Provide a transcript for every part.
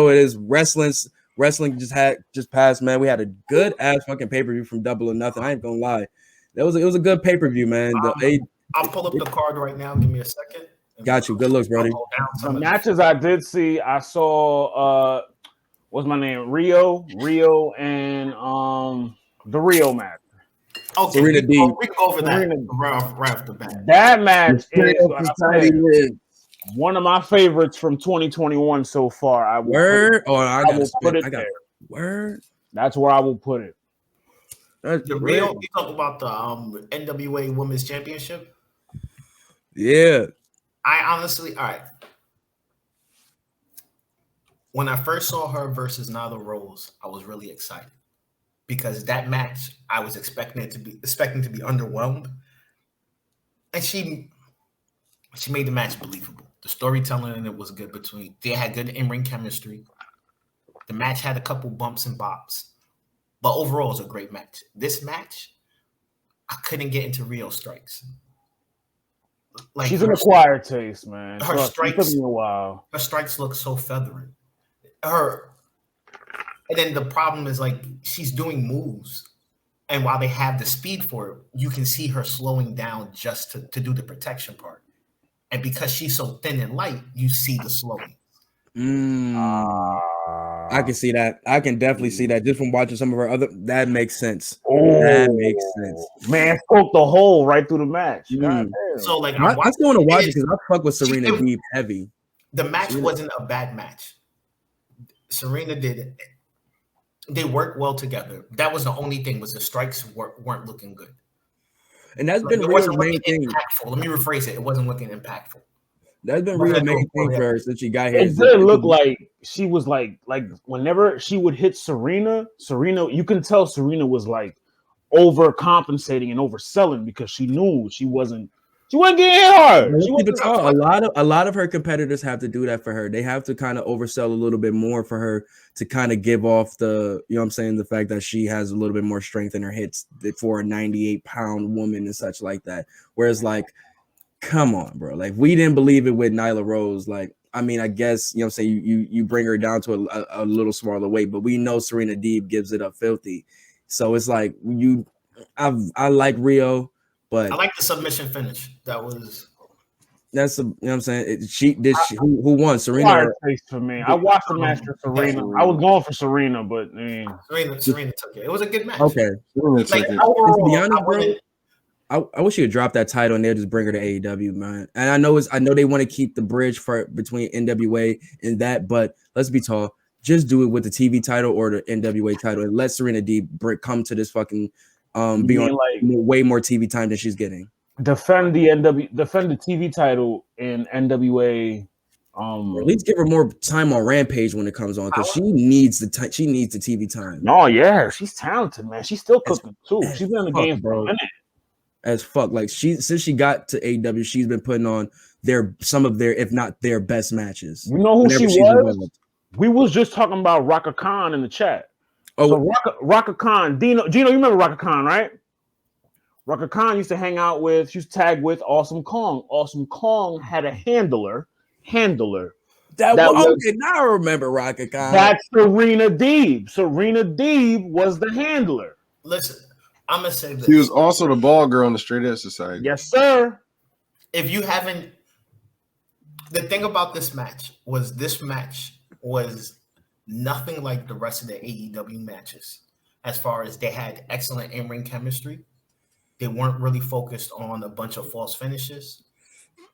it is. Wrestling just passed, man. We had a good ass fucking pay-per-view from Double or Nothing. I ain't gonna lie. It was a good pay-per-view, man. I'll pull up the card right now. Give me a second. Got you. Good looks, Brody. The matches I did see, I saw what's my name? Rio, and the Rio match. Okay, Serena we can go over Serena. that right off the bat. That match is, like I said, one of my favorites from 2021 so far. I will put it there. Word. That's where I will put it. The Rio, you talk about the NWA Women's Championship? Yeah. I honestly, all right. When I first saw her versus Nyla Rose, I was really excited because that match I was expecting to be underwhelmed, and she made the match believable. The storytelling in it was good. They had good in-ring chemistry. The match had a couple bumps and bops, but overall it was a great match. This match, I couldn't get into Rio strikes. Like she's an acquired taste, man. Her strikes took me a while. Her strikes look so feathery. And then the problem is like she's doing moves, and while they have the speed for it, you can see her slowing down just to do the protection part. And because she's so thin and light, you see the slowing. I can see that. I can definitely see that just from watching some of her other. That makes sense. Oh, that makes sense. Man, spoke the hole right through the match. So like, I still want to watch it because I fuck with Serena Deeb heavy. The match wasn't a bad match. Serena did it. They worked well together. That was the only thing, was the strikes weren't looking good. And that's been Rhea's main thing. Impactful. Let me rephrase it. It wasn't looking impactful. That's been Rhea's main thing for her since she got here. It did look like she was like whenever she would hit Serena, you can tell Serena was like overcompensating and overselling because she knew she wasn't getting hit hard. A lot of her competitors have to do that for her. They have to kind of oversell a little bit more for her to kind of give off the, you know what I'm saying, the fact that she has a little bit more strength in her hits for a 98-pound woman and such like that. Whereas like, come on, bro. Like we didn't believe it with Nyla Rose. Like, I mean, I guess, you know what I'm saying, you bring her down to a little smaller weight, but we know Serena Deeb gives it up filthy. So it's like I like Rio. But I like the submission finish. That's you know what I'm saying. Who won? Serena. For me, I watched the match for Serena. I was going for Serena, but Serena took it. It was a good match. Okay. Overall, I wish you would drop that title and they'll just bring her to AEW, man. And I know they want to keep the bridge between NWA and that, but let's be tall. Just do it with the TV title or the NWA title and let Serena Deeb come to this fucking. Be on like way more TV time than she's getting. Defend the TV title in NWA. Or at least give her more time on Rampage when it comes on because she needs the TV time. No, yeah, she's talented, man. She's still cooking too. She's been in the game for a minute. As fuck, like since she got to AEW, she's been putting on some of their, if not their best matches. You know who she was? We was just talking about Raka Khan in the chat. Oh, so Raka Khan, Gino, you remember Raka Khan, right? Raka Khan used to hang out with, she was tagged with Awesome Kong. Awesome Kong had a handler. That was, okay, now I remember Raka Khan. That's Serena Deeb. Serena Deeb was the handler. Listen, I'm gonna say this. She was also the ball girl in the Straight Edge Society. Yes, sir. If you haven't, the thing about this match was nothing like the rest of the AEW matches. As far as they had excellent in-ring chemistry, they weren't really focused on a bunch of false finishes,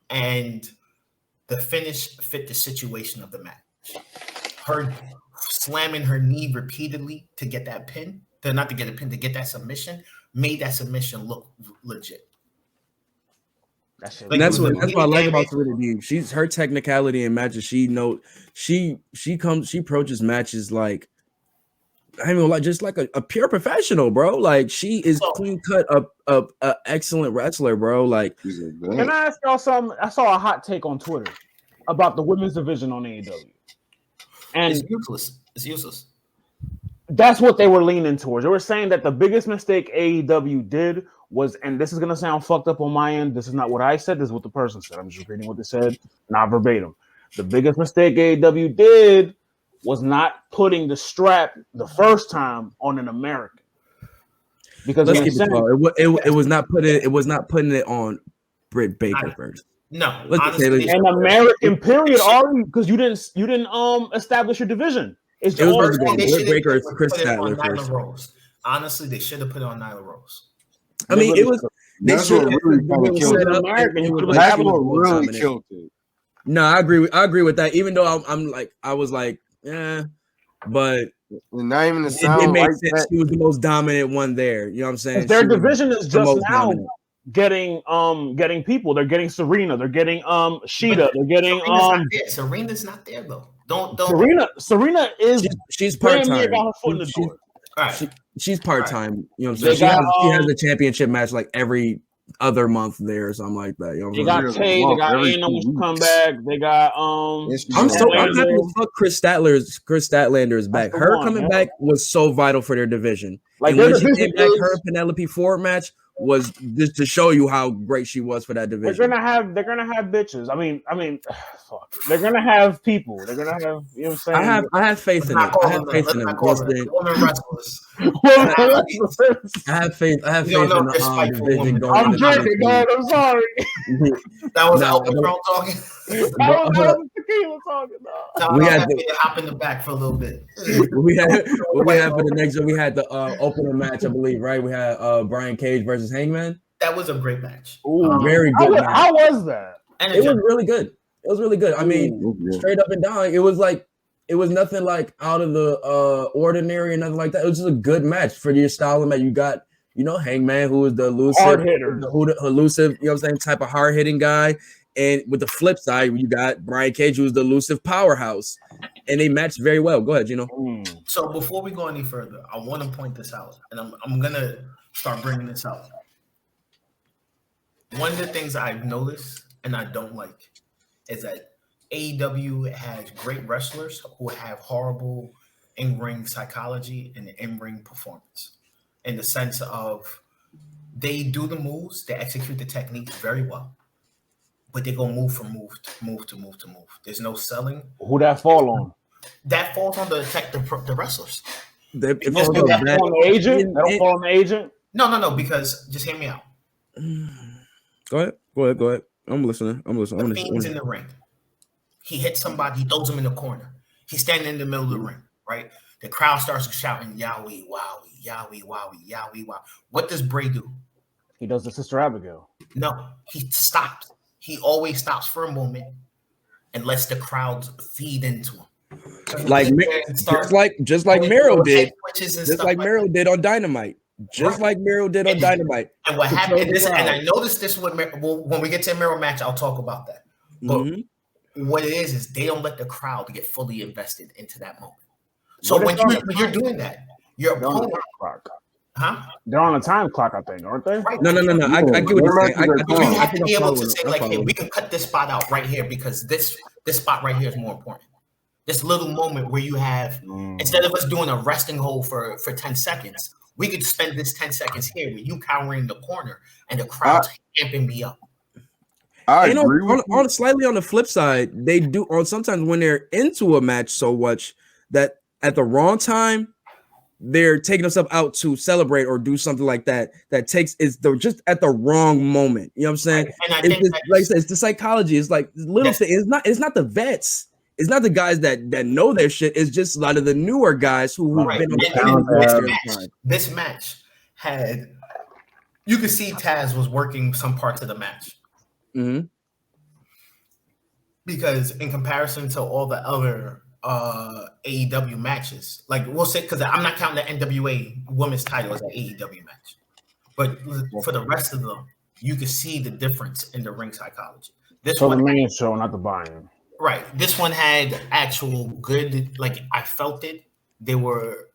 and the finish fit the situation of the match. Her slamming her knee repeatedly to get that pin, to get that submission, made that submission look legit. That's what I like about Serena Deeb. She's her technicality in matches. She approaches matches like, I mean, like just like a pure professional, bro. Like she is clean cut a excellent wrestler, bro. Like, can I ask y'all something? I saw a hot take on Twitter about the women's division on AEW, and it's useless. It's useless. That's what they were leaning towards. They were saying that the biggest mistake AEW did was, and this is going to sound fucked up on my end, this is not what I said, this is what the person said. I'm just repeating what they said, not verbatim. The biggest mistake AEW did was not putting the strap the first time on an American. Because let's keep it was not putting it on Britt Baker first. No, honestly, an American period, already, because you didn't establish your division. It was supposed to go Britt Baker, Chris Statler first. Honestly, they should have put it on Nyla Rose. I mean, it was. That's what really set up. That's what really killed it. No, I agree with that. Even though I was like, yeah, but not even the sound. It made sense. She was the most dominant one there. You know what I'm saying? Their division is just now getting people. They're getting Serena. They're getting Sheeta. They're getting Serena's not there though. Don't. Serena is she's part-time. Got her foot in the door. She's part-time. Right. You know what I'm saying? She has a championship match like every other month there or something like that. You know they got Tay, they got Anna when she come back. They got I'm happy to fuck Chris Statlander is back. Her coming back was so vital for their division. Like, and when she came back, her Penelope Ford match was just to show you how great she was for that division. They're gonna have bitches. I mean, fuck. They're gonna have people. They're gonna have, you know what I'm saying? I have faith in it. I have faith in them. Women wrestlers. I have faith in the division going. I'm joking, dog. I'm sorry. That was Albert Brown talking. That was tequila talking, dog. We had to hop in the back for a little bit. we had for the next one. We had the opener match, I believe, right? We had Brian Cage versus Hangman. That was a great match. Very good. How was that? It was really good. It was really good. I mean, straight up and down, it was nothing like out of the ordinary and nothing like that. It was just a good match for your style of match. You got, Hangman, who is the elusive, hard hitter, elusive, you know what I'm saying, type of hard hitting guy. And with the flip side, you got Brian Cage, who's the elusive powerhouse. And they matched very well. Go ahead, Gino. So before we go any further, I want to point this out, and I'm gonna start bringing this up. One of the things I've noticed and I don't like is that AEW has great wrestlers who have horrible in-ring psychology and in-ring performance, in the sense of they do the moves, they execute the techniques very well, but they go move from move to move to move to move. There's no selling. Who that fall on? That falls on the wrestlers. They fall on the agent? They don't fall on the agent? No, because just hear me out. Go ahead. I'm listening. The Fiend's in the ring. He hits somebody, he throws him in the corner. He's standing in the middle of the ring, right? The crowd starts shouting, Yahweh, Wowie, Yahweh, Wowie, Yahweh, Wowie. What does Bray do? He does the Sister Abigail. No, he stops. He always stops for a moment and lets the crowd feed into him. Just like Miro did. Just like Miro did on Dynamite. Just like Miro did on Dynamite. And what happened, and I noticed this when we get to a Miro match, I'll talk about that. But what it is they don't let the crowd get fully invested into that moment. So when you're doing that, your opponent, they're on a time clock, I think, aren't they? Right. No. I get what you're saying. You have to be able to say, like, hey, we can cut this spot out right here because this spot right here is more important. This little moment where you have, instead of us doing a resting hold for 10 seconds, we could spend this 10 seconds here with you cowering the corner and the crowd's amping me up. I agree on slightly on the flip side, they do on sometimes when they're into a match so much that at the wrong time they're taking themselves out to celebrate or do something like that. They're just at the wrong moment. You know what I'm saying? Right. Like I said, it's the psychology. It's like little thing. It's not the vets. It's not the guys that know their shit. It's just a lot of the newer guys who've been on this match had, you could see Taz was working some parts of the match. Mm-hmm. Because in comparison to all the other AEW matches, like we'll say, because I'm not counting the NWA women's title as an AEW match, but for the rest of them, you can see the difference in the ring psychology. This one, the main show, not the buy-in. Right. This one had actual good, like I felt it. They were.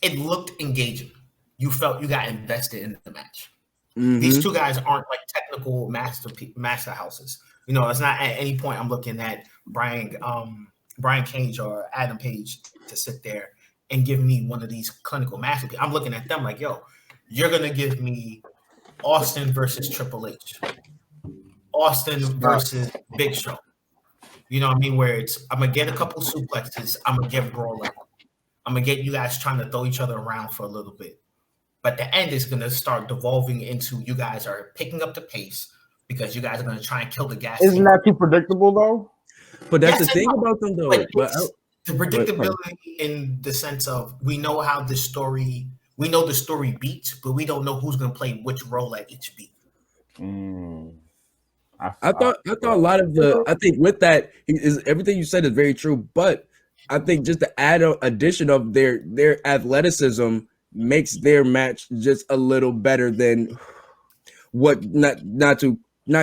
It looked engaging. You felt you got invested in the match. Mm-hmm. These two guys aren't like technical master houses. You know, it's not at any point I'm looking at Brian Cage or Adam Page to sit there and give me one of these clinical masterpieces. I'm looking at them like, yo, you're gonna give me Austin versus Triple H. Austin versus Big Show. You know what I mean? Where it's I'm gonna get a couple suplexes, I'm gonna get brawling, I'm gonna get you guys trying to throw each other around for a little bit. But the end is gonna start devolving into you guys are picking up the pace because you guys are gonna try and kill the gas. Isn't that too predictable though? But that's the thing about them though. But the predictability in the sense of we know how the story beats, but we don't know who's gonna play which role at each beat. I thought a lot of I think with that is everything you said is very true, but I think just the addition of their athleticism makes their match just a little better than what not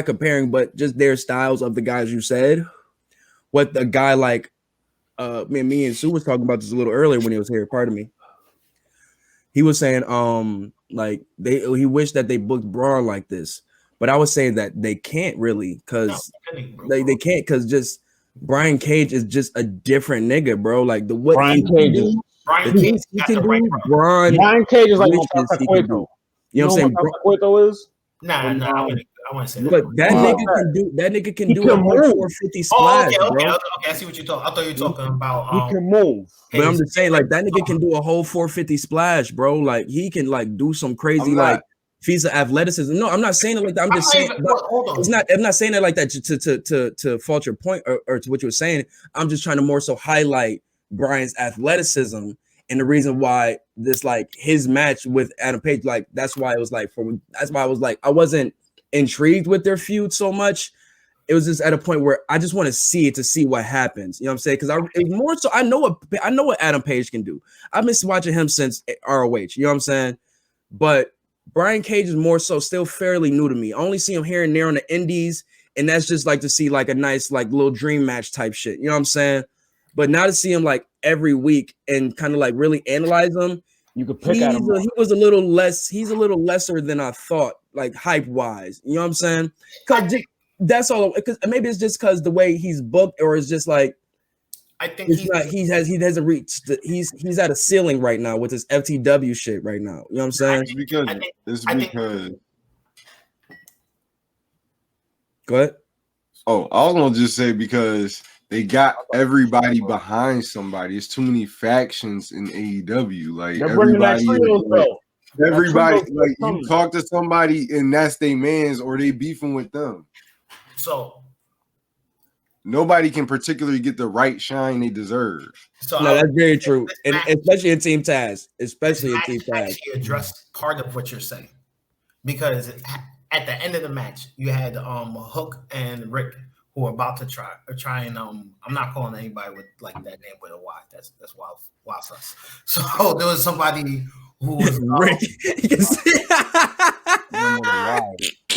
comparing, but just their styles of the guys you said. What the guy like me and Sue was talking about this a little earlier when he was here. Pardon me. He was saying like he wished that they booked Braun like this. But I was saying that they can't really because they can't because just Brian Cage is just a different nigga, bro. Like Brian Cage is Brian Cage is like Cueto. You know what I'm saying? Cueto is? Nah, I want to say but that nigga can do a 450 splash. Okay, I see what you're talking. I thought you were talking about he can move. But I'm just saying, like that nigga can do a whole 450 splash, bro. Like he can like do some crazy like feats of athleticism. No, I'm not saying it like that. I'm just saying it's not. I'm not saying it like that to fault your point or to what you were saying. I'm just trying to more so highlight Brian's athleticism and the reason why this like his match with Adam Page, like that's why I was like I wasn't intrigued with their feud so much. It was just at a point where I just want to see what happens. You know what I'm saying? Because I know what Adam Page can do. I've been watching him since ROH. You know what I'm saying? But Brian Cage is more so still fairly new to me. I only see him here and there on the indies, and that's just like to see like a nice like little dream match type shit. You know what I'm saying? But now to see him like every week and kind of like really analyze him, you could pick at him. He was a little less. He's a little lesser than I thought, like hype wise. You know what I'm saying? Because that's all. Because maybe it's just because the way he's booked, or it's just like I think he hasn't reached. He's at a ceiling right now with his FTW shit right now. You know what I'm saying? It's because. Go ahead. Oh, I was gonna just say because they got everybody behind somebody. It's too many factions in AEW. Like everybody, like you talk to somebody and that's their mans, or they beefing with them. So nobody can particularly get the right shine they deserve. So no, that's very true, and especially in Team Taz. Especially in Team Taz. Actually, address part of what you're saying because at the end of the match, you had Hook and Rick who are about to try and I'm not calling anybody with like that name with a Y. That's wild sus. So there was somebody who was Rick.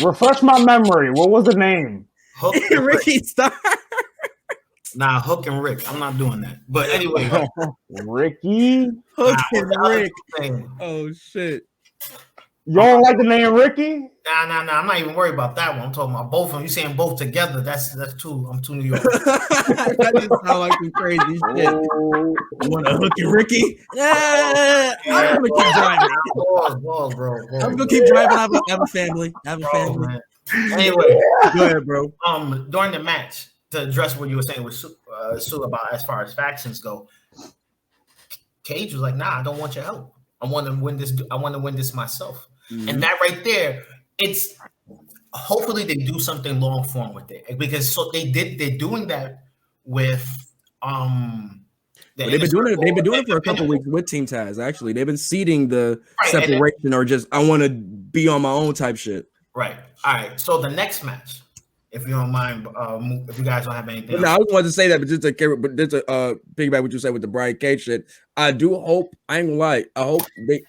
Refresh my memory. What was the name? Hook and Ricky Star. Nah, Hook and Rick. I'm not doing that. But anyway, Ricky. Hook and Rick. Oh shit. You don't like the name Ricky? Nah. I'm not even worried about that one. I'm talking about both of them. You saying both together? That's too. I'm too New York. That just sound like some crazy shit. You want to Hook and Ricky? Yeah. I'm gonna keep driving. Balls, bro. I'm gonna keep driving. I have a family. Man. Anyway, go ahead, bro. During the match, to address what you were saying with Sue about as far as factions go, Cage was like, "Nah, I don't want your help. I want to win this. I want to win this myself." Mm-hmm. And that right there, it's hopefully they do something long form with it because they're doing that with they've been doing it for a couple weeks with Team Taz. Actually, they've been seeding the separation or just I want to be on my own type shit. Right. All right. So the next match, if you don't mind, if you guys don't have anything. No, I just wanted to say that, but just to piggyback what you said with the Brian Cage shit. I do hope. I ain't gonna lie. I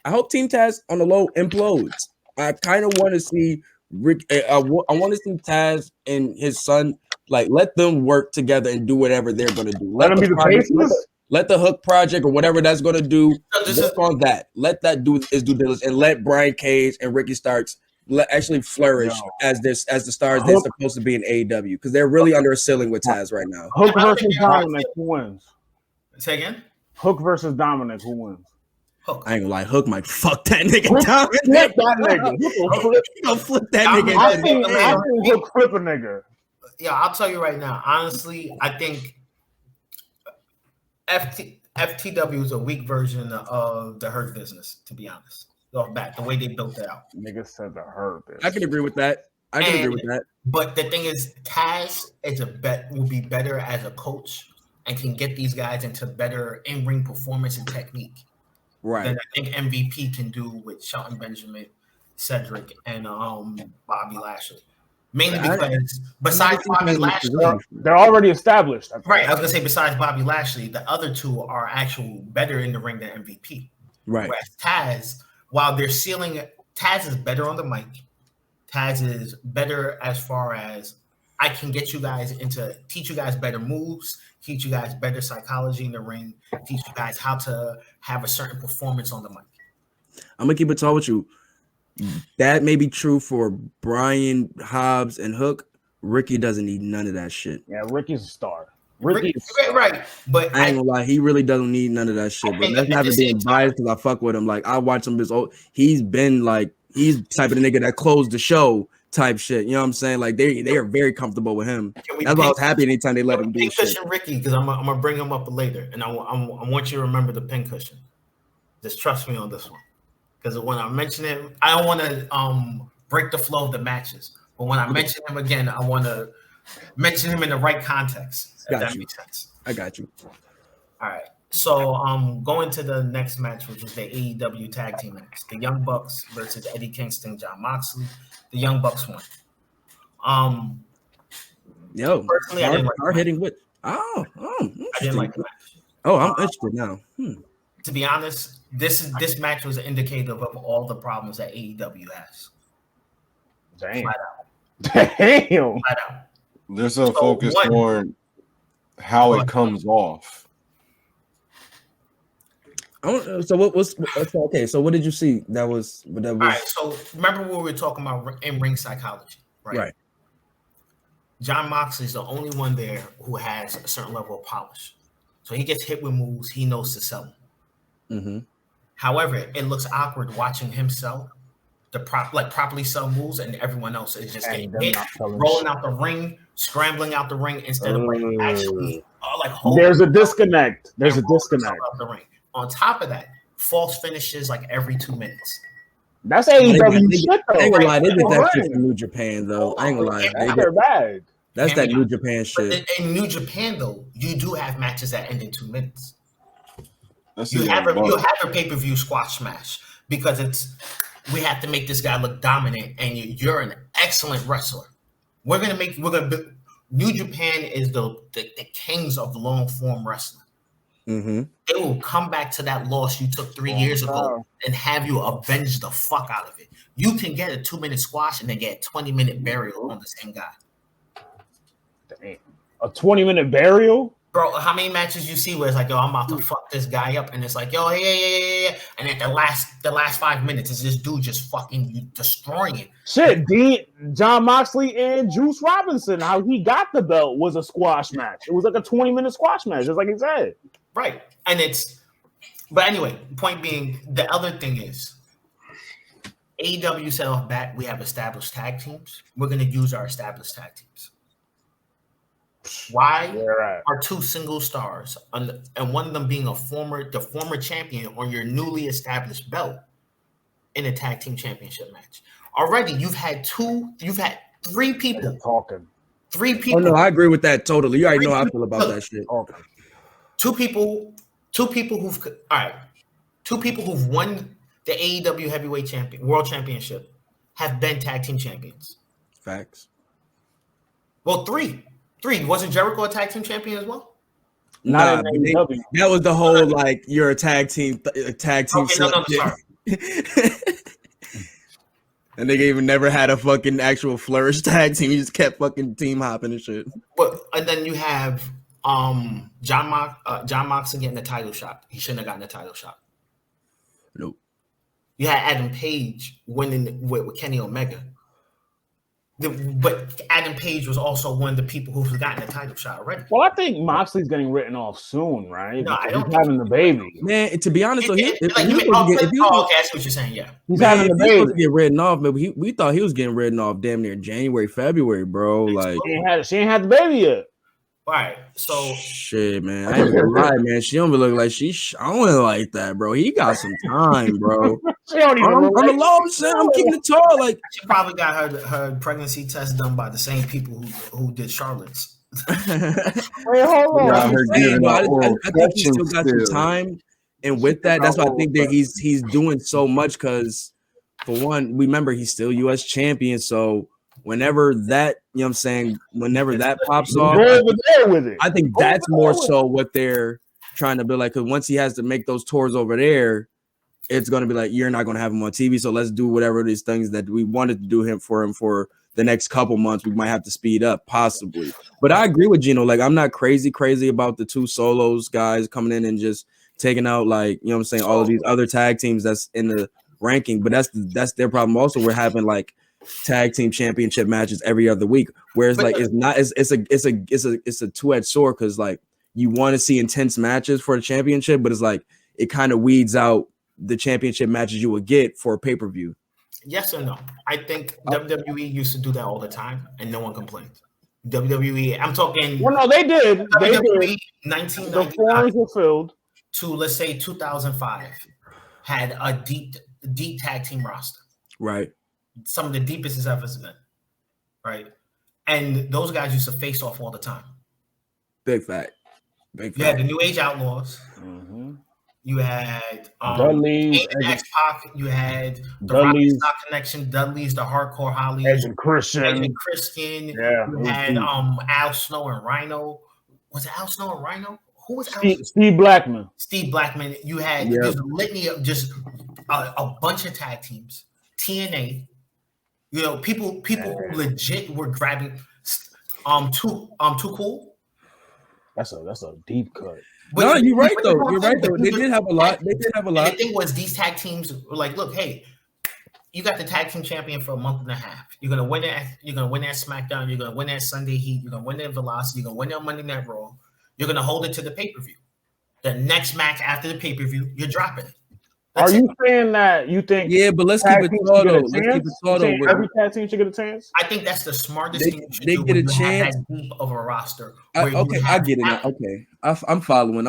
hope Team Taz on the low implodes. I kind of want to see Rick. I want to see Taz and his son like let them work together and do whatever they're gonna do. Let them be the faces. Let the Hook project or whatever that's gonna do work on that. Let that do his due diligence and let Brian Cage and Ricky Starks actually flourish as the stars they're supposed to be in AEW because they're really under a ceiling with Taz right now. Hook versus Dominic, who wins? Say again. Hook versus Dominic, who wins? Hook. I ain't gonna lie, Hook might fuck that nigga down. Flip that nigga. He gonna flip that nigga. I think Hook flip a nigga. Yeah, I'll tell you right now. Honestly, I think FTW is a weak version of the Hurt Business, to be honest. Off bat, the way they built it out. Nigga said the Hurt Business. I can agree with that. But the thing is, Taz will be better as a coach and can get these guys into better in-ring performance and technique. Right. Than I think MVP can do with Shelton Benjamin, Cedric, and Bobby Lashley. Mainly because besides Bobby Lashley, they're already established. Right. I was gonna say besides Bobby Lashley, the other two are actual better in the ring than MVP. Right. Whereas Taz, while they're ceiling, Taz is better on the mic. Taz is better as far as I can get you guys teach you guys better moves, teach you guys better psychology in the ring, teach you guys how to have a certain performance on the mic. I'm gonna keep it tall with you. That may be true for Brian, Hobbs, and Hook. Ricky doesn't need none of that shit. Yeah, Ricky's a star. Ricky's right, but I ain't gonna lie, he really doesn't need none of that shit. But that's not being biased because I fuck with him. Like I watch him he's been like he's the type of nigga that closed the show type shit. You know what I'm saying? Like they are very comfortable with him. That's why I was happy anytime they let him do shit. Ricky, because I'm gonna bring him up later, and I want you to remember the pin cushion. Just trust me on this one. Because when I mention him, I don't want to break the flow of the matches. But when I mention him again, I want to mention him in the right context. If that makes sense. I got you. All right. So going to the next match, which is the AEW tag team match. The Young Bucks versus Eddie Kingston, John Moxley. The Young Bucks won. Personally, I didn't like hitting with. I didn't like the match. Oh, I'm interested now. To be honest, this match was indicative of all the problems that AEW has. Damn. Flat out. Damn. Flat out. There's a focus on how it comes off. So what was okay? So what did you see? That was. All right. So remember when we were talking about in-ring psychology, right? Right. John Moxley is the only one there who has a certain level of polish. So he gets hit with moves. He knows to sell them. Mm-hmm. However, it looks awkward watching him sell properly sell moves, and everyone else is just getting hit, rolling out the ring, scrambling out the ring instead of actually There's a disconnect. There's a disconnect. Out the ring. On top of that, false finishes like every 2 minutes. That's AEW shit though. I ain't gonna lie, they did that shit from New Japan though. I ain't gonna lie, they're bad. That's that New Japan shit. But in New Japan though, you do have matches that end in 2 minutes. You have a pay-per-view squash match because we have to make this guy look dominant, and you're an excellent wrestler. New Japan is the kings of long form wrestling. Mm-hmm. They will come back to that loss you took 3 years ago and have you avenge the fuck out of it. You can get a 2-minute squash and then get a 20-minute burial on the same guy. Damn. A 20-minute burial? Bro, how many matches you see where it's like, yo, I'm about to fuck this guy up, and it's like, yo, yeah. And at the last 5 minutes, it's this dude just fucking destroying it. Shit, John Moxley and Juice Robinson, how he got the belt was a squash match. It was like a 20-minute squash match, just like he said. Right. But anyway, point being, the other thing is, AEW said off bat, we have established tag teams. We're going to use our established tag teams. Why are 2 single stars, and one of them being the former champion on your newly established belt in a tag team championship match? Already, you've had 3 people talking. 3 people. Oh no, I agree with that totally. You already know how I feel about that shit. Okay. 2 people who've won the AEW Heavyweight World Championship have been tag team champions. Facts. Well, 3. Wasn't Jericho a tag team champion as well? Not in AEW. That was the whole like you're a tag team. Okay, no, sorry. And they even never had a fucking actual flourish tag team. You just kept fucking team hopping and shit. And then you have John Moxley getting the title shot. He shouldn't have gotten the title shot. Nope. You had Adam Page winning with Kenny Omega. But Adam Page was also one of the people who's gotten the title shot already. Well, I think Moxley's getting written off soon, right? No, I don't he's having the baby. Man, to be honest, okay, I see what you're saying. Yeah, he's having the baby. Supposed to get written off, but we thought he was getting written off damn near January, February, bro. Like she ain't had the baby yet. Right. So shit, man. I ain't gonna lie, man. She don't even look like I don't like that, bro. He got some time, bro. She don't even I'm alone, son. I'm keeping it tall. Like she probably got her pregnancy test done by the same people who did Charlotte's. Wait, hold on. I think he still got some time, and with that, that's why I think that he's doing so much. Because for one, remember he's still U.S. champion, so. Whenever that, you know what I'm saying, whenever that pops off, I think that's more so what they're trying to build. Like, because once he has to make those tours over there, it's going to be like, you're not going to have him on TV. So let's do whatever these things that we wanted to do for him for the next couple months. We might have to speed up, possibly. But I agree with Gino. Like, I'm not crazy about the two solos guys coming in and just taking out, like, you know what I'm saying, all of these other tag teams that's in the ranking. But that's their problem. Also, we're having like tag team championship matches every other week, whereas like it's a two-edged sword, because like you want to see intense matches for the championship, but it's like it kind of weeds out the championship matches you would get for a pay-per-view. Yes or no? I think WWE used to do that all the time and no one complained. WWE, I'm talking. Well, no, they did. WWE 1999 the forums were filled to, let's say, 2005 had a deep tag team roster. Right. Some of the deepest it's ever been, right? And those guys used to face off all the time. Big fact. You had the New Age Outlaws. Mm-hmm. You had Dudley's, X-Pac. You had the Rocky Stock Connection. Dudley's, the Hardcore Hollies. Edge and Christian. Yeah. You had Al Snow and Rhino. Was it Al Snow and Rhino? Who was Steve Blackman? Steve Blackman. You had there's a litany of just a bunch of tag teams. TNA. You know, people who legit were grabbing too cool. That's a deep cut. But no, you're right though. You're right though. They did have a lot. And the thing was, these tag teams were like, look, hey, you got the tag team champion for a month and a half. You're gonna win it. You're gonna win that SmackDown. You're gonna win that Sunday Heat. You're gonna win that Velocity. You're gonna win that Monday Night Raw. You're gonna hold it to the pay-per-view. The next match after the pay-per-view, you're dropping it. Are you saying that you think? Yeah, but let's keep it tall though. Let's keep it tall though. Every tag team should get a chance. I think that's the smartest thing. They get a chance. That deep of a roster. Okay, I get it now. Okay, I'm following.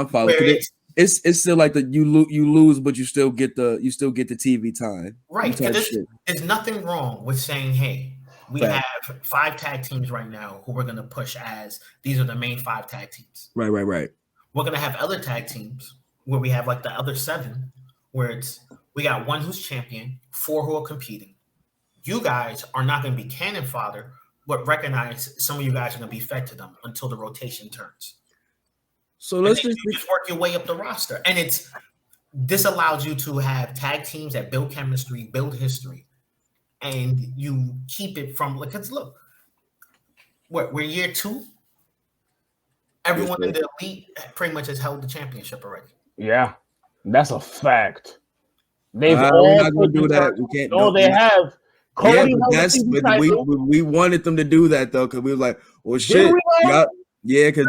It's still like that. You lose, but you still get the TV time. Right. There's nothing wrong with saying, hey, we have 5 tag teams right now who we're gonna push as these are the main 5 tag teams. Right. We're gonna have other tag teams where we have like the other 7. Where we got 1 who's champion, 4 who are competing. You guys are not going to be cannon fodder, but recognize some of you guys are going to be fed to them until the rotation turns. So let's just work your way up the roster. And this allows you to have tag teams that build chemistry, build history, and you keep it from, because look, we're year 2. Everyone in the elite pretty much has held the championship already. Yeah. That's a fact. They've all not gonna do that. We can't. No, they have. Cody but we wanted them to do that though, because we was like, well, shit, because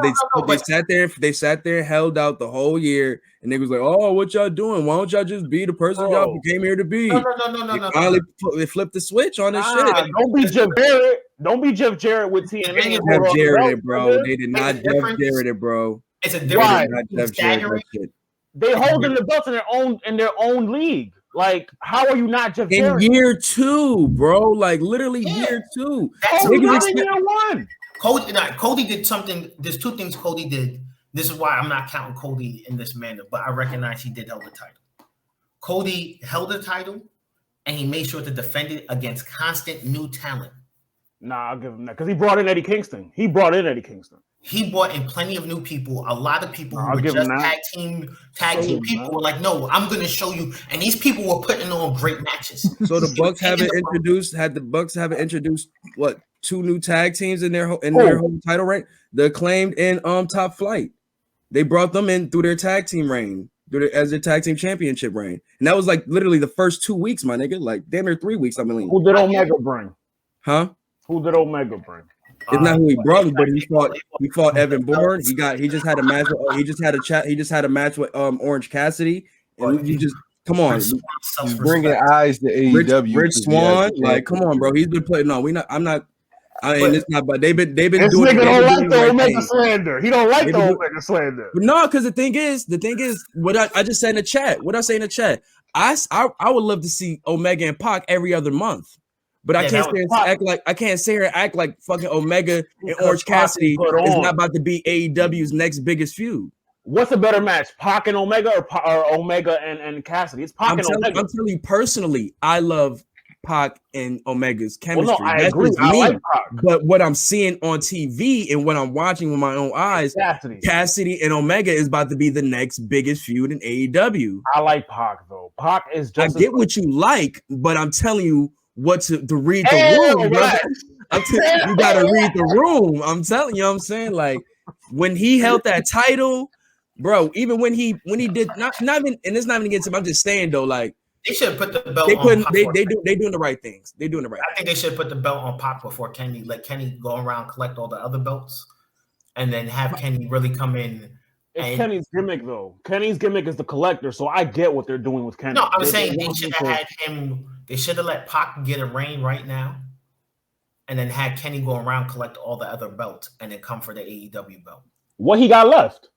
they sat there and held out the whole year, and they was like, oh, what y'all doing? Why don't y'all just be the person y'all came here to be? No. Finally, they flipped the switch on this shit. Don't be Jeff Jarrett. Don't be Jeff Jarrett with TNA. Jeff Jarrett, bro. They did not Jeff Jarrett, bro. It's a difference. They holding the belts in their own league. Like, how are you not Jeff Jarrett? In year 2, bro? Like literally year 2. That's not in year 1. Cody did something. There's 2 things Cody did. This is why I'm not counting Cody in this manner, but I recognize he did hold the title. Cody held the title, and he made sure to defend it against constant new talent. Nah, I'll give him that because he brought in Eddie Kingston. He brought in plenty of new people. A lot of people who were just tag team people were like, no, I'm going to show you. And these people were putting on great matches. So the Bucks haven't introduced what 2 new tag teams in their whole title reign? The Acclaimed and Top Flight. They brought them in through their tag team reign, as their tag team championship reign. And that was like literally the first 2 weeks, my nigga. Like damn near 3 weeks, I believe. Who did Omega bring? Huh? Who did Omega bring? It's not who he brought, but he fought Evan Bourne. He just had a match. He just had a match with Orange Cassidy, and you just come on. He's bringing eyes to AEW. Rich Swan, like come on, bro. He's been playing. No, we not. I'm not. And it's not. But they've been this doing. Nigga don't like the right Omega slander. He don't like the Omega slander. But no, because the thing is, what I just said in the chat. What I say in the chat. I would love to see Omega and Pac every other month. But I can't say her act like fucking Omega and Orange Cassidy is not about to be AEW's next biggest feud. What's a better match, Pac and Omega or Omega and Cassidy? It's Pac and Omega. I'm telling you personally, I love Pac and Omega's chemistry. Well, no, I agree. I like Pac. But what I'm seeing on TV and what I'm watching with my own eyes, Cassidy and Omega is about to be the next biggest feud in AEW. I like Pac though. Pac is just. I get what you like, but I'm telling you. What to read the room, brother. You gotta read the room. I'm telling you, I'm saying, like when he held that title, bro. Even when he did not even, and it's not even against him. I'm just saying though, like they should put the belt. They doing the right things. They doing the right. I think they should put the belt on Pac before Kenny. Let Kenny go around collect all the other belts, and then have Kenny really come in. It's Kenny's gimmick though. Kenny's gimmick is the collector, so I get what they're doing with Kenny. No, I'm saying they should have had him. They should have let Pac get a reign right now, and then had Kenny go around collect all the other belts, and then come for the AEW belt. What he got left?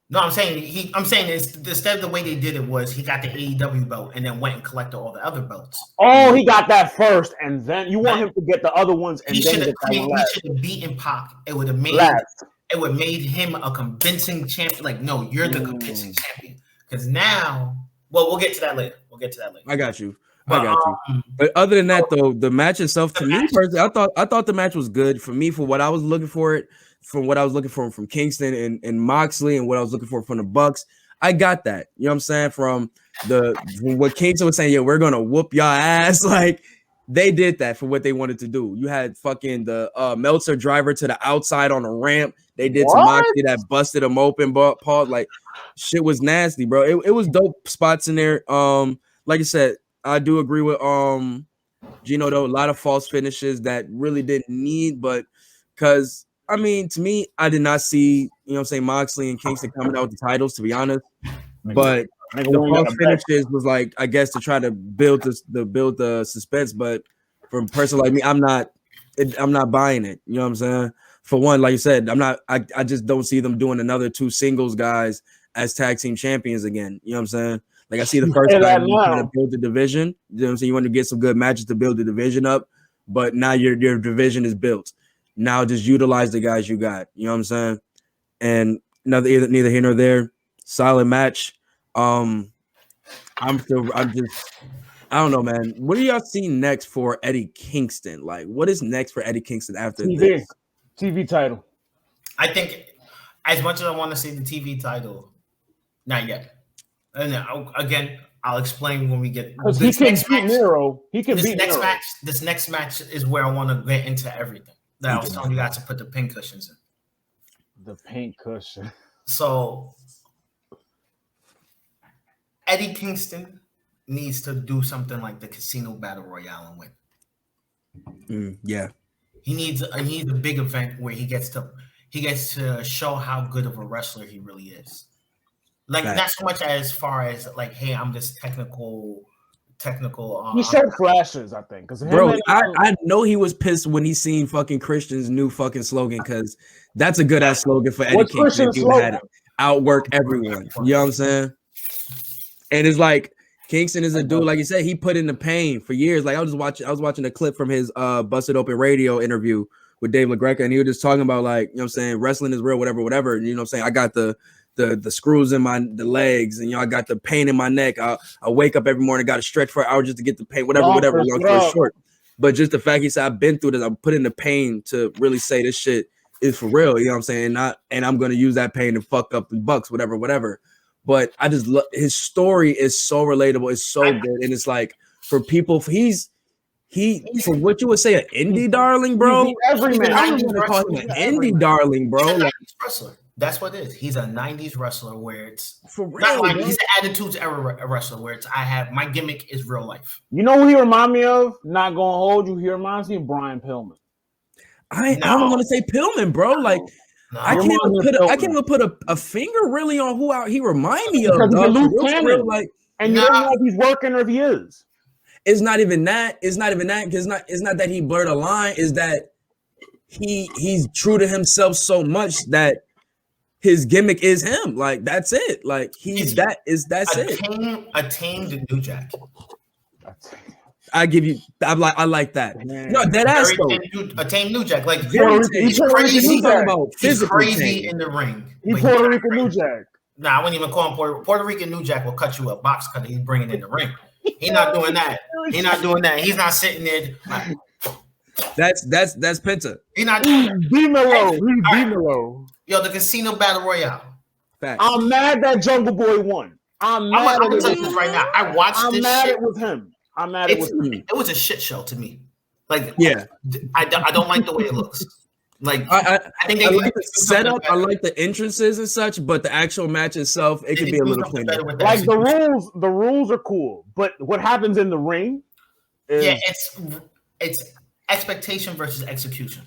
No, I'm saying instead of the way they did it was he got the AEW belt and then went and collected all the other belts. Oh, he got that first, and then you want him to get the other ones, and he then should have beaten Pac. It would have made him a convincing champion. Like, no, you're the convincing champion. Because now, well, we'll get to that later. I got you. But other than that, though, the match itself, to me personally, I thought the match was good for me for what I was looking for it, from what I was looking for from Kingston and Moxley, and what I was looking for from the Bucks. I got that. You know what I'm saying? From what Kingston was saying, yeah, we're gonna whoop y'all ass. Like they did that for what they wanted to do. You had fucking the Meltzer driver to the outside on the ramp. They did some Moxley that busted him open, but Paul, like shit was nasty, bro. It was dope spots in there. Like I said. I do agree with Gino though. A lot of false finishes that really didn't need, but because I mean, to me, I did not see, you know what I'm saying, Moxley and Kingston coming out with the titles, to be honest. But the false finishes was like, I guess, to try to build the suspense. But for a person like me, I'm not buying it. You know what I'm saying? For one, like you said, I just don't see them doing another two singles guys as tag team champions again. You know what I'm saying? Like I see the first time you want to build the division. You know what I'm saying? You want to get some good matches to build the division up, but now your division is built. Now just utilize the guys you got. You know what I'm saying? And neither here nor there. Solid match. I don't know, man. What do y'all see next for Eddie Kingston? Like, what is next for Eddie Kingston after this? TV title. I think as much as I want to see the TV title, not yet. And again, I'll explain when we get this next match. This next match is where I want to get into everything that I was telling you guys to put the pin cushions in. The pin cushion. So Eddie Kingston needs to do something like the Casino Battle Royale and win. Yeah. He needs a big event where he gets to show how good of a wrestler he really is. Like not so much as far as like, hey, I'm this technical. He showed flashes, I think. Bro, I know he was pissed when he seen fucking Christian's new fucking slogan, because that's a good ass slogan for Eddie Kingston. If you had it, outwork everyone. You know what I'm saying? And it's like Kingston is a dude, like you said, he put in the pain for years. Like I was watching a clip from his Busted Open Radio interview with Dave LaGreca, and he was just talking about, like, you know what I'm saying, wrestling is real, whatever. And you know what I'm saying? I got the screws in the legs, and I got the pain in my neck. I wake up every morning, got to stretch for an hour just to get the pain, whatever. Long story short, but just the fact he said, I've been through this, I'm putting the pain to really say this shit is for real. You know what I'm saying? And I'm gonna use that pain to fuck up the Bucks, whatever. But I just love his story is so relatable, it's so good, and it's like for people, he's for what you would say an indie darling, bro. Every man, I'm gonna call him an indie darling, bro. Like, wrestler. That's what it is. He's a 90s wrestler where it's for real. He's an Attitudes Era wrestler where it's my gimmick is real life. You know who he remind me of? Not gonna hold you. He reminds me of Brian Pillman. I don't want to say Pillman, bro. Like I can't even put a finger really on who he remind me of. Dog, real, like, and you don't know if he's working or if he is. It's not even that. It's not even that. Because it's not that he blurred a line. Is that he's true to himself so much that his gimmick is him. Like that's it. Like that's it. A tamed New Jack. I give you. I like that. No, dead ass though. A tamed New Jack. Like he's crazy. He's crazy in the ring. He's Puerto Rican New Jack. Nah, I wouldn't even call him Puerto Rican New Jack. Will cut you a box cutter. He's bringing in the ring. He's not doing that. He's not doing that. He's not sitting there. Like, that's Penta. He's not doing that. D-Melo. Yo, the Casino Battle Royale. Facts. I'm mad that Jungle Boy won. I'm gonna tell you this right now. I watched this shit. I'm mad it was him. I'm mad it was him. It was a shit show to me. Like, yeah, I don't like the way it looks. Like, I think they like the setup. I like the entrances and such, but the actual match itself, it could be a little cleaner. Like the rules are cool, but what happens in the ring? It's expectation versus execution.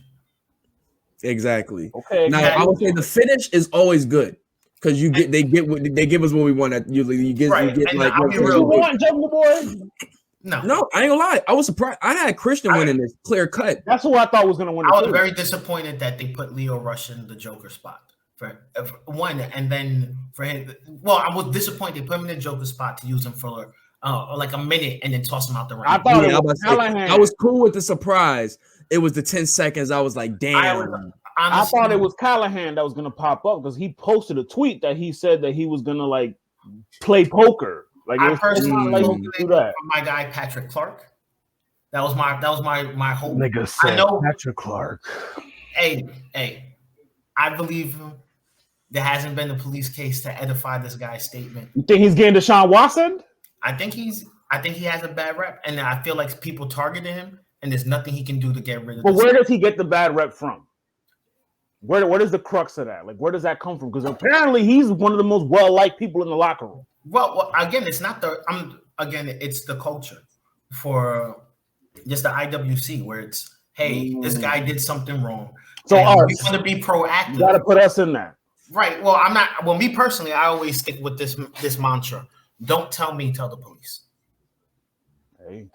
Exactly. Okay. Now I would say the finish is always good because they give us what we want. Usually you get like what you want, Jungle Boy. No, I ain't gonna lie. I was surprised. I had Christian winning this clear cut. That's who I thought was gonna win. I was very disappointed that they put Lio Rush in the Joker spot for one, and then for him. Well, I was disappointed they put him in the Joker spot to use him for like a minute and then toss him out the ring. I thought I was cool with the surprise. It was the 10 seconds. I was like, damn. I thought it was Callahan that was gonna pop up because he posted a tweet that he said that he was gonna like play poker. Like I personally do that. My guy Patrick Clark. That was my hope. Nigga said I know Patrick Clark. Hey, I believe him. There hasn't been a police case to edify this guy's statement. You think he's getting Deshaun Watson? I think he has a bad rep, and I feel like people targeted him, and there's nothing he can do to get rid of. But where does he get the bad rep from? Where is the crux of that? Like, where does that come from? Because apparently he's one of the most well-liked people in the locker room. Well, again, it's not it's the culture for just the IWC where it's, hey, this guy did something wrong. So we want to be proactive. You got to put us in that. Right. Well, I'm not. Well, me personally, I always stick with this mantra. Don't tell me, tell the police. Hey.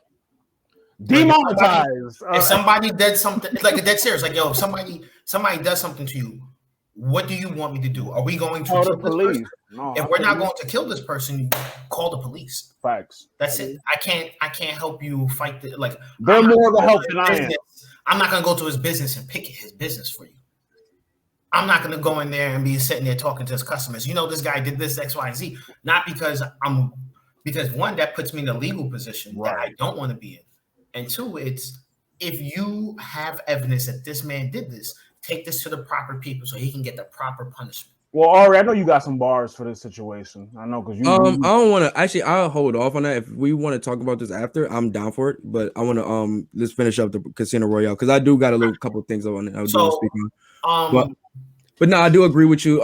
Demonetized. If somebody did something, it's like a dead serious. Like, yo, if somebody does something to you, what do you want me to do? Are we going to call the police? No, if we're not going to kill this person, call the police. Facts. That's it. I can't help you fight the like. They're more of a help than I am. I'm not gonna go to his business and pick his business for you. I'm not gonna go in there and be sitting there talking to his customers. You know, this guy did this X, Y, and Z. Not because because one, that puts me in a legal position that I don't want to be in. And two, it's if you have evidence that this man did this, take this to the proper people so he can get the proper punishment. Well, Ari, I know you got some bars for this situation. I know because you. I don't want to. Actually, I'll hold off on that. If we want to talk about this after, I'm down for it. But I want to let's finish up the Casino Royale because I do got a couple of things I want to speak on. But no, I do agree with you.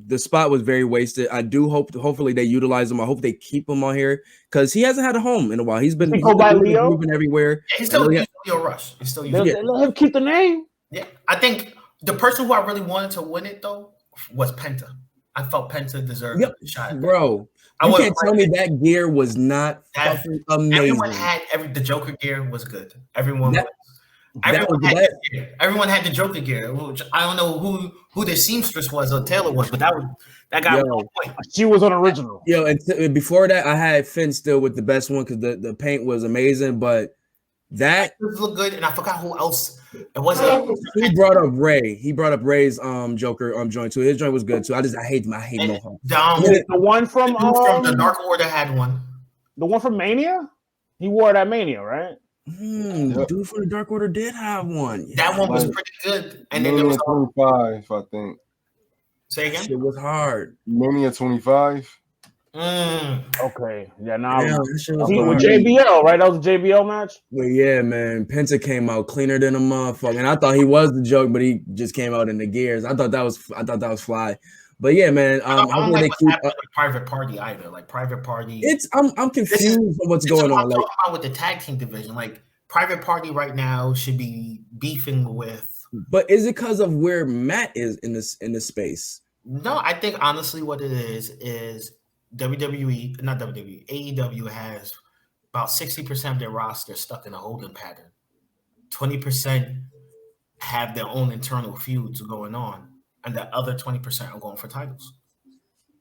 The spot was very wasted. I do hopefully they utilize him. I hope they keep him on here because he hasn't had a home in a while. He's been moving everywhere. Yeah, he's still Leo Rush. He's still let him keep the name. Yeah, I think the person who I really wanted to win it though was Penta. I felt Penta deserved a shot. Bro, you can't tell me that gear was not fucking amazing. Everyone had the Joker gear was good. Everyone had the Joker gear. Which I don't know who the seamstress was or Taylor was, but that got one point. She was an original. Yo, and before that, I had Finn still with the best one because the paint was amazing, but that looked good, and I forgot who else. It wasn't. He brought up Ray. He brought up Ray's Joker joint too. His joint was good too. I hate no harm. The one from the Dark Order had one. The one from Mania. He wore it at Mania, right? The dude from the Dark Order did have one. Yeah. That one was pretty good. And then Mania there was 25, I think. Say again. It was hard. Mania 25. Okay. Yeah, with JBL, right? That was a JBL match. Well, yeah, man. Penta came out cleaner than a motherfucker. And I thought he was the joke, but he just came out in the gears. I thought that was fly. But yeah, man. I don't like what's happening with Private Party either. Like Private Party. I'm confused on what's going on. Like with the tag team division, like Private Party right now should be beefing with. But is it because of where Matt is in this space? No, I think honestly what it is WWE, not WWE, AEW has about 60% of their roster stuck in a holding pattern. 20% have their own internal feuds going on, and the other 20% are going for titles.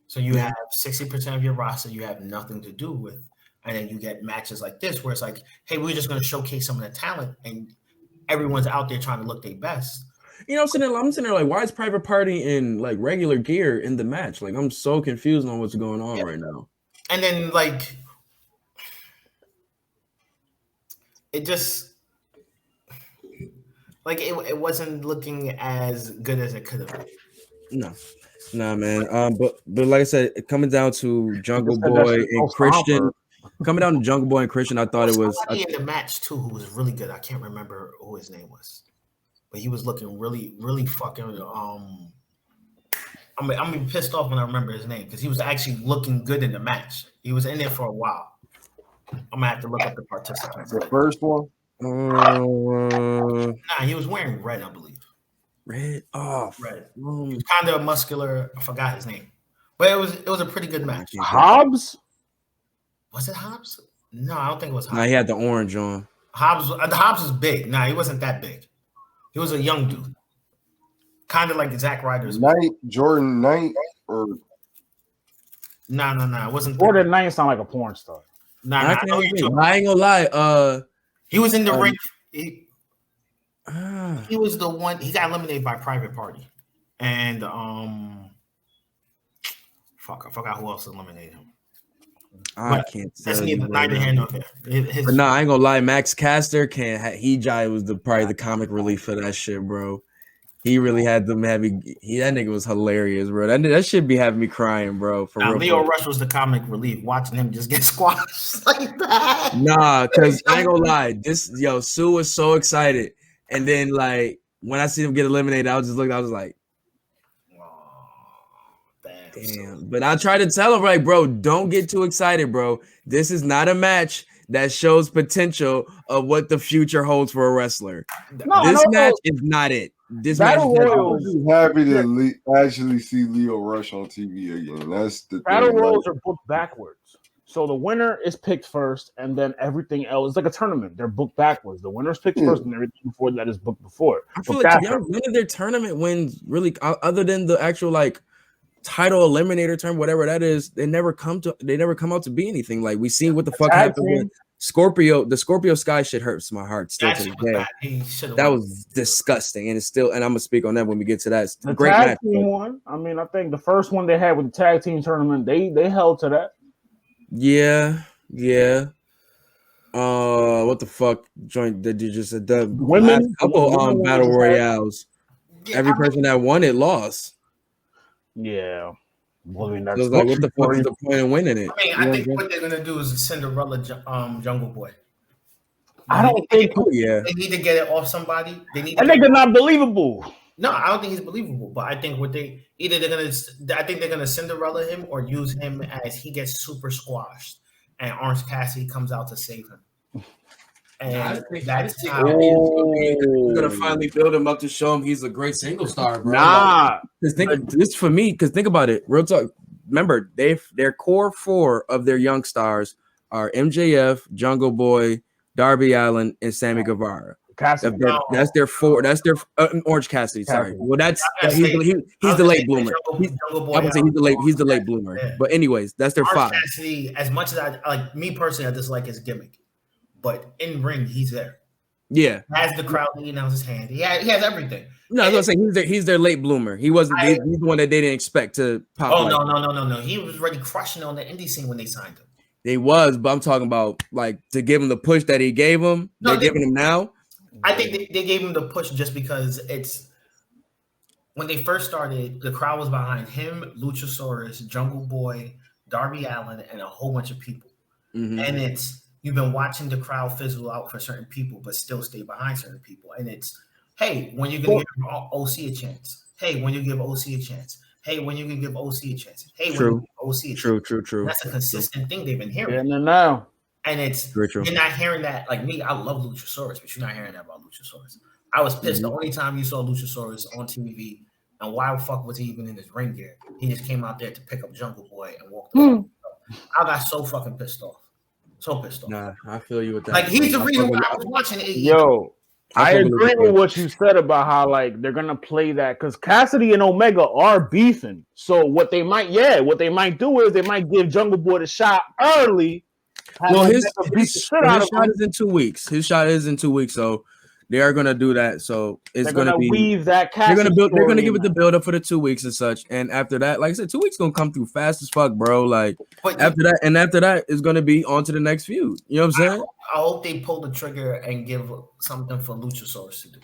So you have 60% of your roster you have nothing to do with, and then you get matches like this where it's like, hey, we're just going to showcase some of the talent, and everyone's out there trying to look their best. You know, I'm sitting there like, why is Private Party in like regular gear in the match? Like, I'm so confused on what's going on right now. And then like, it just like it wasn't looking as good as it could have been. No, man. But like I said, coming down to Jungle Boy and Christian, I thought it was somebody in the match too who was really good. I can't remember who his name was. But he was looking really, really fucking. I'm gonna be pissed off when I remember his name because he was actually looking good in the match. He was in there for a while. I'm gonna have to look up the participants. The first one. Nah, he was wearing red, I believe. Red. Oh, red. He was kind of muscular. I forgot his name, but it was a pretty good match. Hobbs. Was it Hobbs? No, I don't think it was Hobbs. Nah, he had the orange on. Hobbs was big. Nah, he wasn't that big. He was a young dude, kind of like Zack Ryder's. Jordan Knight, or no, it wasn't. Jordan Knight sound like a porn star. I ain't gonna lie. He was in the ring. He was the one. He got eliminated by Private Party, and I forgot who else eliminated him. I can't tell. That's neither here nor there. But no, I ain't gonna lie. Max Caster was probably the comic relief for that shit, bro. He really had them heavy. That nigga was hilarious, bro. That shit be having me crying, bro. For real. Leo Rush was the comic relief. Watching him just get squashed like that. Nah, cause I ain't gonna lie. Sue was so excited, and then like when I see him get eliminated, I was like, damn. But I tried to tell him, like, bro, don't get too excited, bro. This is not a match that shows potential of what the future holds for a wrestler. This match is not it. This Battle match Royals. I'm happy to actually see Leo Rush on TV again. That's the Battle thing. Royals are booked backwards. So the winner is picked first, and then everything else is like a tournament. They're booked backwards. The winner's picked first, and everything before that is booked before. I feel like none of their tournament wins really, other than the actual like title eliminator term, whatever that is, they never come out to be anything. Like we see what the fuck happened with Scorpio. The Scorpio Sky shit hurts my heart still to the day. That was disgusting, and I'm gonna speak on that when we get to that. It's a great match. Team one. I mean, I think the first one they had with the tag team tournament, they held to that. Yeah. What the fuck joint did you just said? The women couple battle royales. Every person that won it lost. Yeah. Well, I mean, that's like, what the fuck is the point of winning it? I mean, I think what they're gonna do is Cinderella Jungle Boy. I don't think. They need to get it off somebody. They are not believable. No, I don't think he's believable. But I think I think they're gonna Cinderella him or use him as he gets super squashed, and Orange Cassidy comes out to save him. And that's how we're gonna finally build him up to show him he's a great single star, bro. Nah, think about it. Real talk. Remember, their core four of their young stars are MJF, Jungle Boy, Darby Allin, and Sammy Guevara. That's their four. That's their Orange Cassidy. Sorry. Well, he's the late bloomer. I would say he's the late bloomer. Yeah. But anyways, that's their Orange 5. Cassidy, as much as I like me personally, I dislike his gimmick, but in ring he's there. Yeah, has the crowd leaning out his hand. He has everything. No, I was gonna say he's their late bloomer. He wasn't. He's the one that they didn't expect to pop. Oh no! He was already crushing on the indie scene when they signed him. They was, but I'm talking about like to give him the push that he gave him. They're giving him now. I think they gave him the push just because it's when they first started, the crowd was behind him, Luchasaurus, Jungle Boy, Darby Allin, and a whole bunch of people. Mm-hmm. And you've been watching the crowd fizzle out for certain people, but still stay behind certain people. And it's, hey, when you're gonna give OC a chance? Hey, when you give OC a chance? Hey, when you can give OC a chance? Hey, when you give OC a chance? True. That's a consistent thing they've been hearing. And then now. And you're not hearing that. Like me, I love Luchasaurus, but you're not hearing that about Luchasaurus. I was pissed. The only time you saw Luchasaurus on TV, and why the fuck was he even in his ring gear? He just came out there to pick up Jungle Boy and walk the fuck up. I got so fucking pissed off. So pissed off. Nah, I feel you with that. Like, he's the reason why I was watching AEW. Yo, I agree with what you said about how, like, they're gonna play that because Cassidy and Omega are beefing. So what they might do is they might give Jungle Boy the shot early. Well, his shot is in 2 weeks. His shot is in 2 weeks, so they are gonna do that. So it's gonna be weave that. They're gonna give it the build up for the 2 weeks and such. And after that, like I said, 2 weeks gonna come through fast as fuck, bro. Like after that, it's gonna be on to the next feud. You know what I'm saying? I hope they pull the trigger and give something for Luchasaurus to do.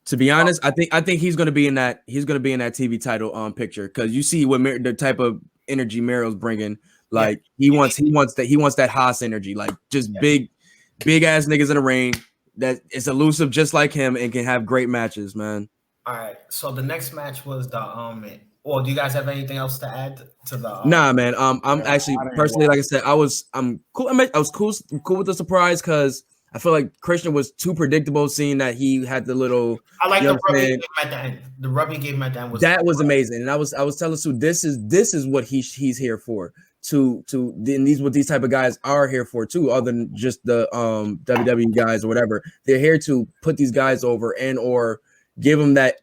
To be honest, I think he's gonna be in that. He's gonna be in that TV title picture because you see what the type of energy Meryl's bringing. Like he wants that Haas energy, like just big ass niggas in the ring that is elusive just like him and can have great matches, man. All right, so the next match was the well, do you guys have anything else to add to the? Nah, man. I'm actually personally, like I said, I'm cool. I was cool with the surprise because I feel like Christian was too predictable, seeing that he had the little. I like the rub he gave him at the end. The rub he gave him at the end was amazing, and I was telling Sue this is what he's here for. What these type of guys are here for too, other than just the WWE guys or whatever. They're here to put these guys over and or give them that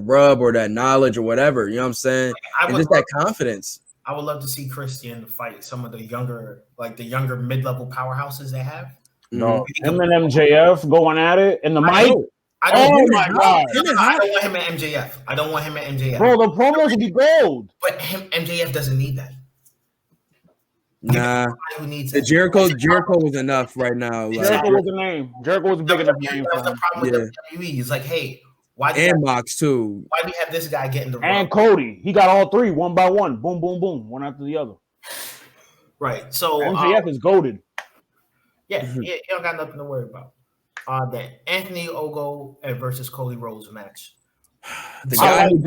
rub or that knowledge or whatever. You know what I'm saying? And just that confidence. I would love to see Christian fight some of the younger mid-level powerhouses they have. No, him and MJF going at it in the mic. I don't want him at MJF. I don't want him at MJF. Bro, the promos will be gold. But MJF doesn't need that. Nah, the Jericho was enough right now. Jericho was a name. Jericho was a big enough name. That's the problem with WWE. It's like, hey, Mox too. Why do we have this guy getting the rub? And Cody, he got all three one by one, boom, boom, boom, one after the other. Right. So MJF is goated. Yeah, you don't got nothing to worry about. The Anthony Ogo versus Cody Rhodes match. The guy who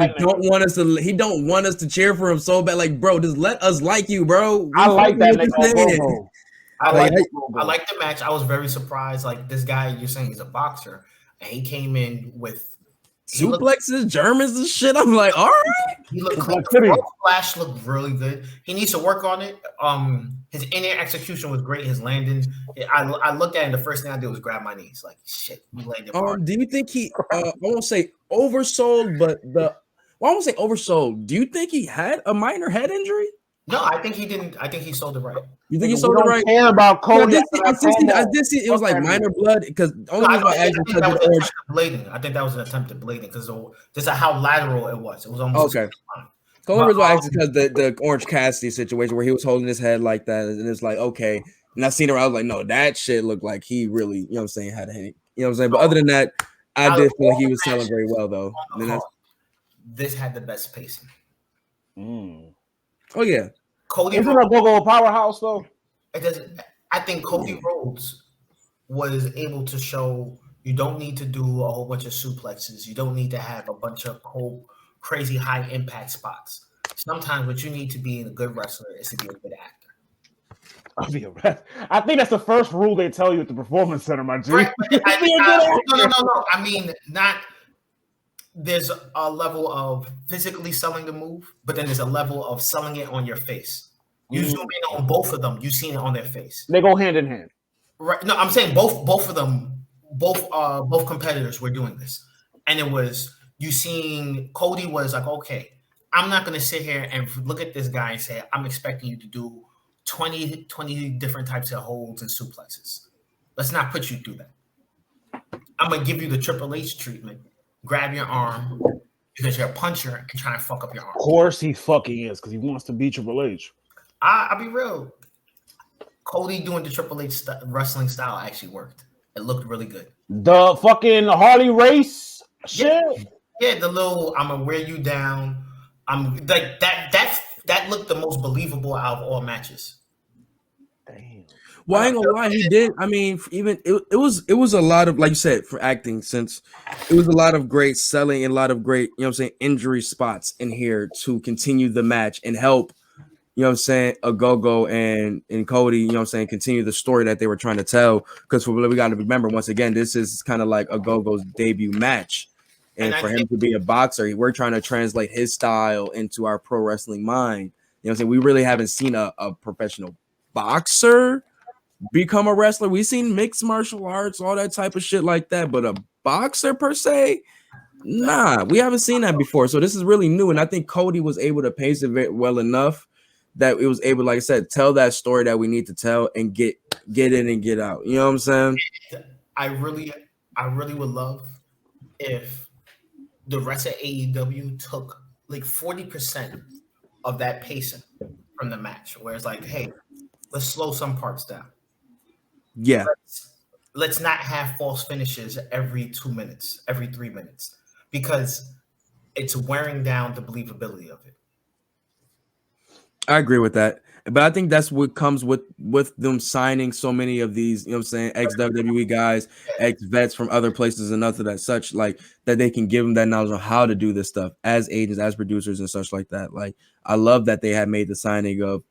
don't want us to cheer for him so bad. Like, bro, just let us like you, bro. I like that nigga. I like the match. I was very surprised. Like, this guy, you're saying he's a boxer, and he came in with suplexes, Germans and shit. I'm like, all right. He looked cool. The flash looked really good. He needs to work on it. His in-air execution was great. His landing, I looked at it, and the first thing I did was grab my knees. Like, shit, he landed. Do you think he? I won't say oversold, but I won't say oversold. Do you think he had a minor head injury? No, I think he didn't. I think he sold it right. You think he sold it right? Care about Cody? I did see it was like minor blood because only reason I asked because of orange blading. I think that was an attempt at blading because this is how lateral it was. It was almost okay. The only reason I asked is because the Orange Cassidy situation where he was holding his head like that, and it's like, okay. And I seen her, I was like, no, that shit looked like he really, you know what I'm saying, had a headache. You know what I'm saying? But other than that, I did feel like he was selling very well though. This had the best pacing. Oh yeah. Cody isn't a go-go powerhouse though. It doesn't. I think Cody Rhodes was able to show you don't need to do a whole bunch of suplexes. You don't need to have a bunch of crazy high impact spots. Sometimes what you need to be in a good wrestler is to be a good actor. I think that's the first rule they tell you at the Performance Center, my G. Right. No. I mean, not. There's a level of physically selling the move, but then there's a level of selling it on your face. You zoom in on both of them, you seen it on their face. They go hand in hand. Right. No, I'm saying both of them, both competitors were doing this. And it was you seeing Cody was like, okay, I'm not gonna sit here and look at this guy and say, I'm expecting you to do 20 different types of holds and suplexes. Let's not put you through that. I'm gonna give you the Triple H treatment. Grab your arm because you're a puncher and try and fuck up your arm. Of course he fucking is because he wants to beat Triple H. I'll be real. Cody doing the Triple H wrestling style actually worked. It looked really good. The fucking Harley race shit. Yeah, the little I'm gonna wear you down. I'm like that looked the most believable out of all matches. Damn. Well, I ain't gonna lie, he did. I mean, even it was a lot of, like you said, for acting, since it was a lot of great selling and a lot of great, you know what I'm saying, injury spots in here to continue the match and help, you you know what I'm saying, Ogogo and Cody, you know what I'm saying, continue the story that they were trying to tell. Because we got to remember, once again, this is kind of like Ogogo's debut match. And for him to be a boxer, we're trying to translate his style into our pro wrestling mind. You know what I'm saying? We really haven't seen a professional boxer become a wrestler. We've seen mixed martial arts, all that type of shit like that. But a boxer per se, nah, we haven't seen that before. So this is really new. And I think Cody was able to pace it well enough that it was able, like I said, tell that story that we need to tell and get in and get out. You know what I'm saying? I really would love if the rest of AEW took like 40% of that pacing from the match, where it's like, hey, let's slow some parts down. Yeah. Let's not have false finishes every 2 minutes, every 3 minutes, because it's wearing down the believability of it. I agree with that. But I think that's what comes with them signing so many of these, you know what I'm saying, ex-WWE guys, ex-vets from other places and other that such, like that they can give them that knowledge on how to do this stuff as agents, as producers and such like that. Like, I love that they had made the signing of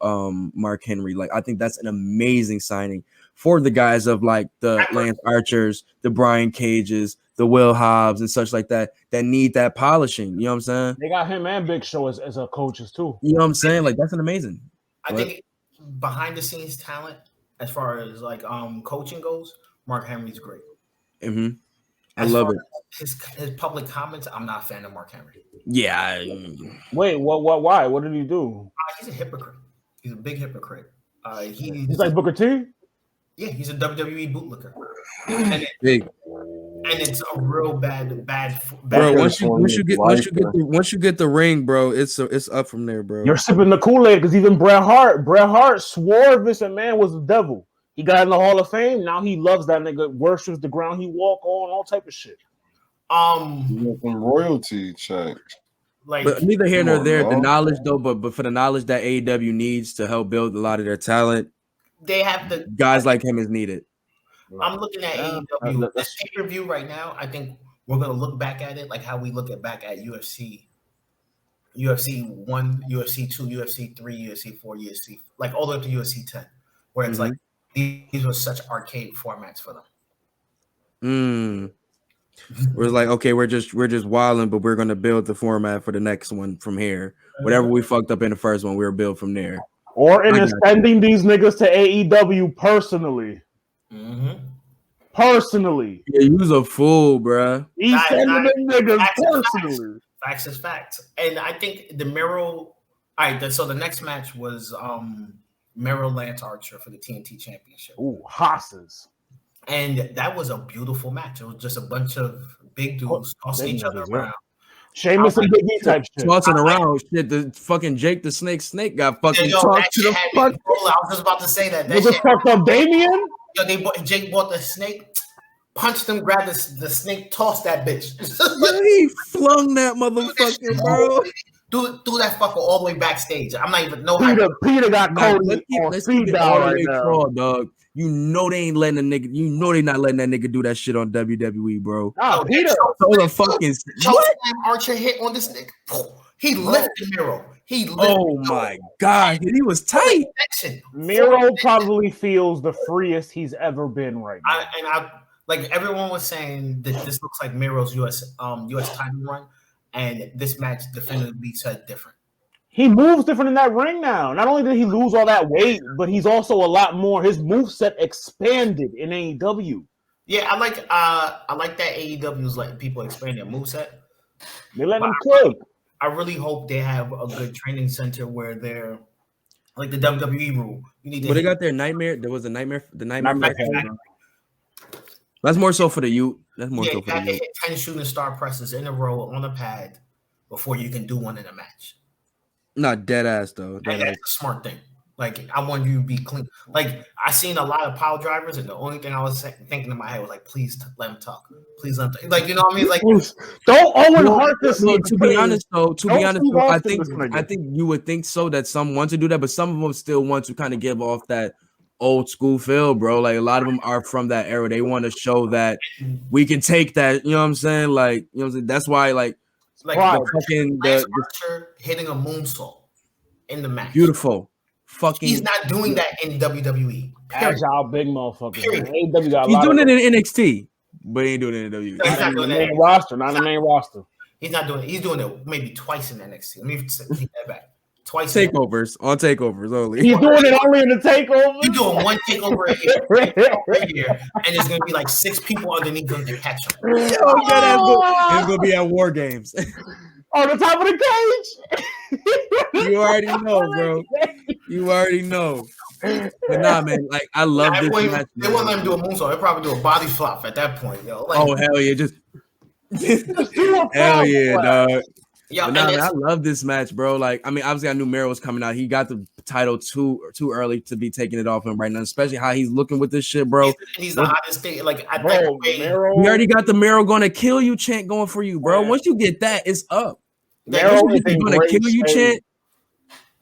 Mark Henry. Like, I think that's an amazing signing for the guys of like the Lance Archers, the Brian Cages, the Will Hobbs and such like that need that polishing. You know what I'm saying? They got him and Big Show as coaches too. You know what I'm saying? Like, that's an amazing. I think behind the scenes talent, as far as like coaching goes, Mark Henry's great. Mm-hmm. I love it. His public comments, I'm not a fan of Mark Henry. Yeah. Wait, what? Why? What did he do? He's a hypocrite. He's a big hypocrite. He's like Booker T. Yeah, he's a WWE bootlicker. Big. And it's a real bad. Bro, once you get the ring, bro, it's up from there, bro. You're sipping the Kool-Aid because even Bret Hart swore Vince McMahon was the devil. He got in the Hall of Fame. Now he loves that nigga, worships the ground he walk on, all type of shit. Some royalty check. Like, but neither here nor there. The knowledge though, but for the knowledge that AEW needs to help build a lot of their talent, they have the guys like him is needed. I'm looking at AEW. This pay-per-view right now, I think we're gonna look back at it like how we look back at UFC 1, UFC 2, UFC 3, UFC 4, UFC, like all the way up to UFC 10, where it's like these were such arcade formats for them. We're like, okay, we're just wilding, but we're gonna build the format for the next one from here. Whatever we fucked up in the first one, we'll build from there. Or in sending these niggas to AEW personally. Personally. Yeah, you was a fool, bro. He's sending them niggas personally. Facts is facts. And I think the Miro. All right, so the next match was Miro Lance Archer for the TNT Championship. Ooh, hosses. And that was a beautiful match. It was just a bunch of big dudes tossing each other around. Sheamus and Big E type shit. Tossing around shit. The fucking Jake the Snake got fucking tossed to the fuck. I was just about to say that. Was it fucked up Damien? Yo, Jake bought the snake, punched him, grabbed the snake, tossed that bitch. Yeah, he flung that motherfucker, bro. Threw that fucker all the way backstage. I'm not even Peter got Cody on speed dial right now, dog. You know they ain't letting a nigga. You know they not letting that nigga do that shit on WWE, bro. Nah, Peter. Archer hit on this nigga. He lifted Miro. My god, he was tight. Miro probably feels the freest he's ever been right now. I like everyone was saying that this looks like Miro's US title run, and this match definitively said different. He moves different in that ring now. Not only did he lose all that weight, but he's also a lot more. His moveset expanded in AEW. Yeah, I like that AEW's like people expand their moveset. They let him cook. I really hope they have a good training center where they're like the WWE rule. You need to they got their nightmare. There was a nightmare. The nightmare. That's more so for the youth. That's more so for the youth. Hit 10 shooting star presses in a row on a pad before you can do one in a match. Not dead ass though. That's a smart thing. Like, I want you to be clean. Like, I seen a lot of pile drivers, and the only thing I was thinking in my head was like, please let him talk. Please let him talk. Like, you know what I mean? Like, don't Owen Hart this. To be honest, I think you would think so that some want to do that, but some of them still want to kind of give off that old school feel, bro. Like, a lot of them are from that era. They want to show that we can take that. You know what I'm saying? Like, you know what I'm saying? That's why, like Archer hitting a moonsault in the match. Beautiful. fucking. He's not doing that in WWE. Agile big motherfuckers. Period. AEW got a He's lot doing of it in NXT, but he ain't doing it in WWE. No, he's not the doing main that. roster, not the main roster. He's not doing it. He's doing it maybe twice in NXT. Let me take that back. Twice. Takeovers on takeovers only. He's doing it only in the takeover. He's doing one takeover a year, and there's gonna be like 6 people underneath him to catch him. Oh, yeah, it's gonna be at War Games. On the top of the cage. You already know, bro. You already know. But nah, man, like I love this match. They won't let him do a moonsault. They'll probably do a body flop at that point, yo. Like, Oh hell yeah, just hell yeah, dog. yo, But nah, man, I love this match, bro. Like, I mean, obviously I knew Miro was coming out. He got the title too early to be taking it off him right now, especially how he's looking with this shit, bro. he's the hottest thing. Like, I Bro, think Miro, We already got the Miro gonna kill you chant going for you, bro. Man. Once you get that, it's up. Miro Once you is get in the gonna great kill you shape. chant.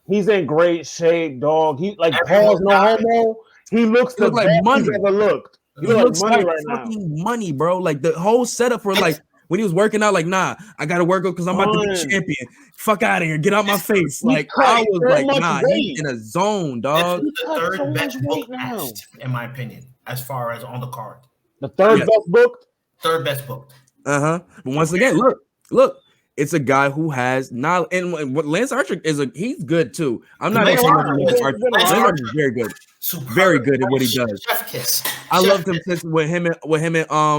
He's in great shape, dog. He like Everyone pause no died. homo. He looks He look the like best money. he's ever looked. He He looks looks money like right now. fucking money, bro. Like the whole setup for like when he was working out, like, nah, I gotta work out because I'm about to be Fun. champion. Fuck out of here, get out my face. He Like cut I was so like, much nah, weight. he's in a zone, dog. this is the cut third so best much book weight now. match, in my opinion, as far as on the card. The third Yes. best booked. Third best book. But once again, look, it's a guy who has knowledge. And what Lance Archer he's good too. I'm not Lance gonna say Archer Lance is- Archer. Lance Lance Archer- Archer is very good. Superb. Very good at what he does. Chef kiss. I Chef loved him kiss. since with him and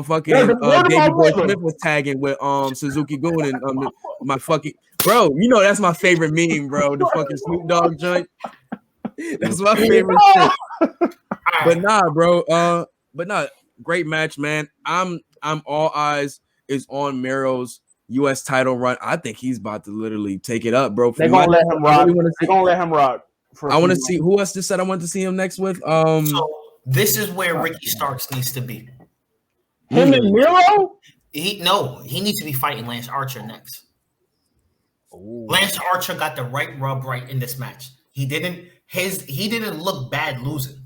fucking Where the Davey my Boy brother? Smith was tagging with Suzuki Goon and my fucking bro. You know that's my favorite meme, bro. The fucking Snoop Dogg joint. That's my favorite shit. But nah, bro. But nah, great match, man. I'm all eyes is on Miro's U.S. title run. I think he's about to literally take it up, bro. They're gonna let him rock. Really wanna see- They're gonna let him rock. I want to see who else just said I want to see him next with. So this is where Ricky Starks needs to be. Him and Miro. He needs to be fighting Lance Archer next. Ooh. Lance Archer got the right rub right in this match. He didn't look bad losing.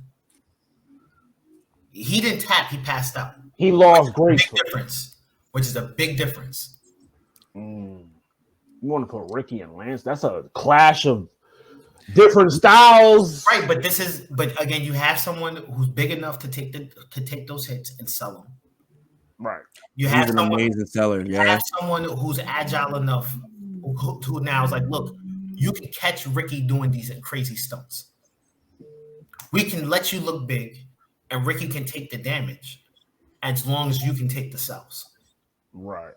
He didn't tap, he passed out. He lost Big gracefully. difference, which is a big difference. You want to put Ricky and Lance? That's a clash of different styles. Right, but again, you have someone who's big enough to take those hits and sell them. Right. You he's have an someone, amazing seller. you Yeah. have someone who's agile enough who now is like, look, you can catch Ricky doing these crazy stunts. We can let you look big, and Ricky can take the damage as long as you can take the sells. Right.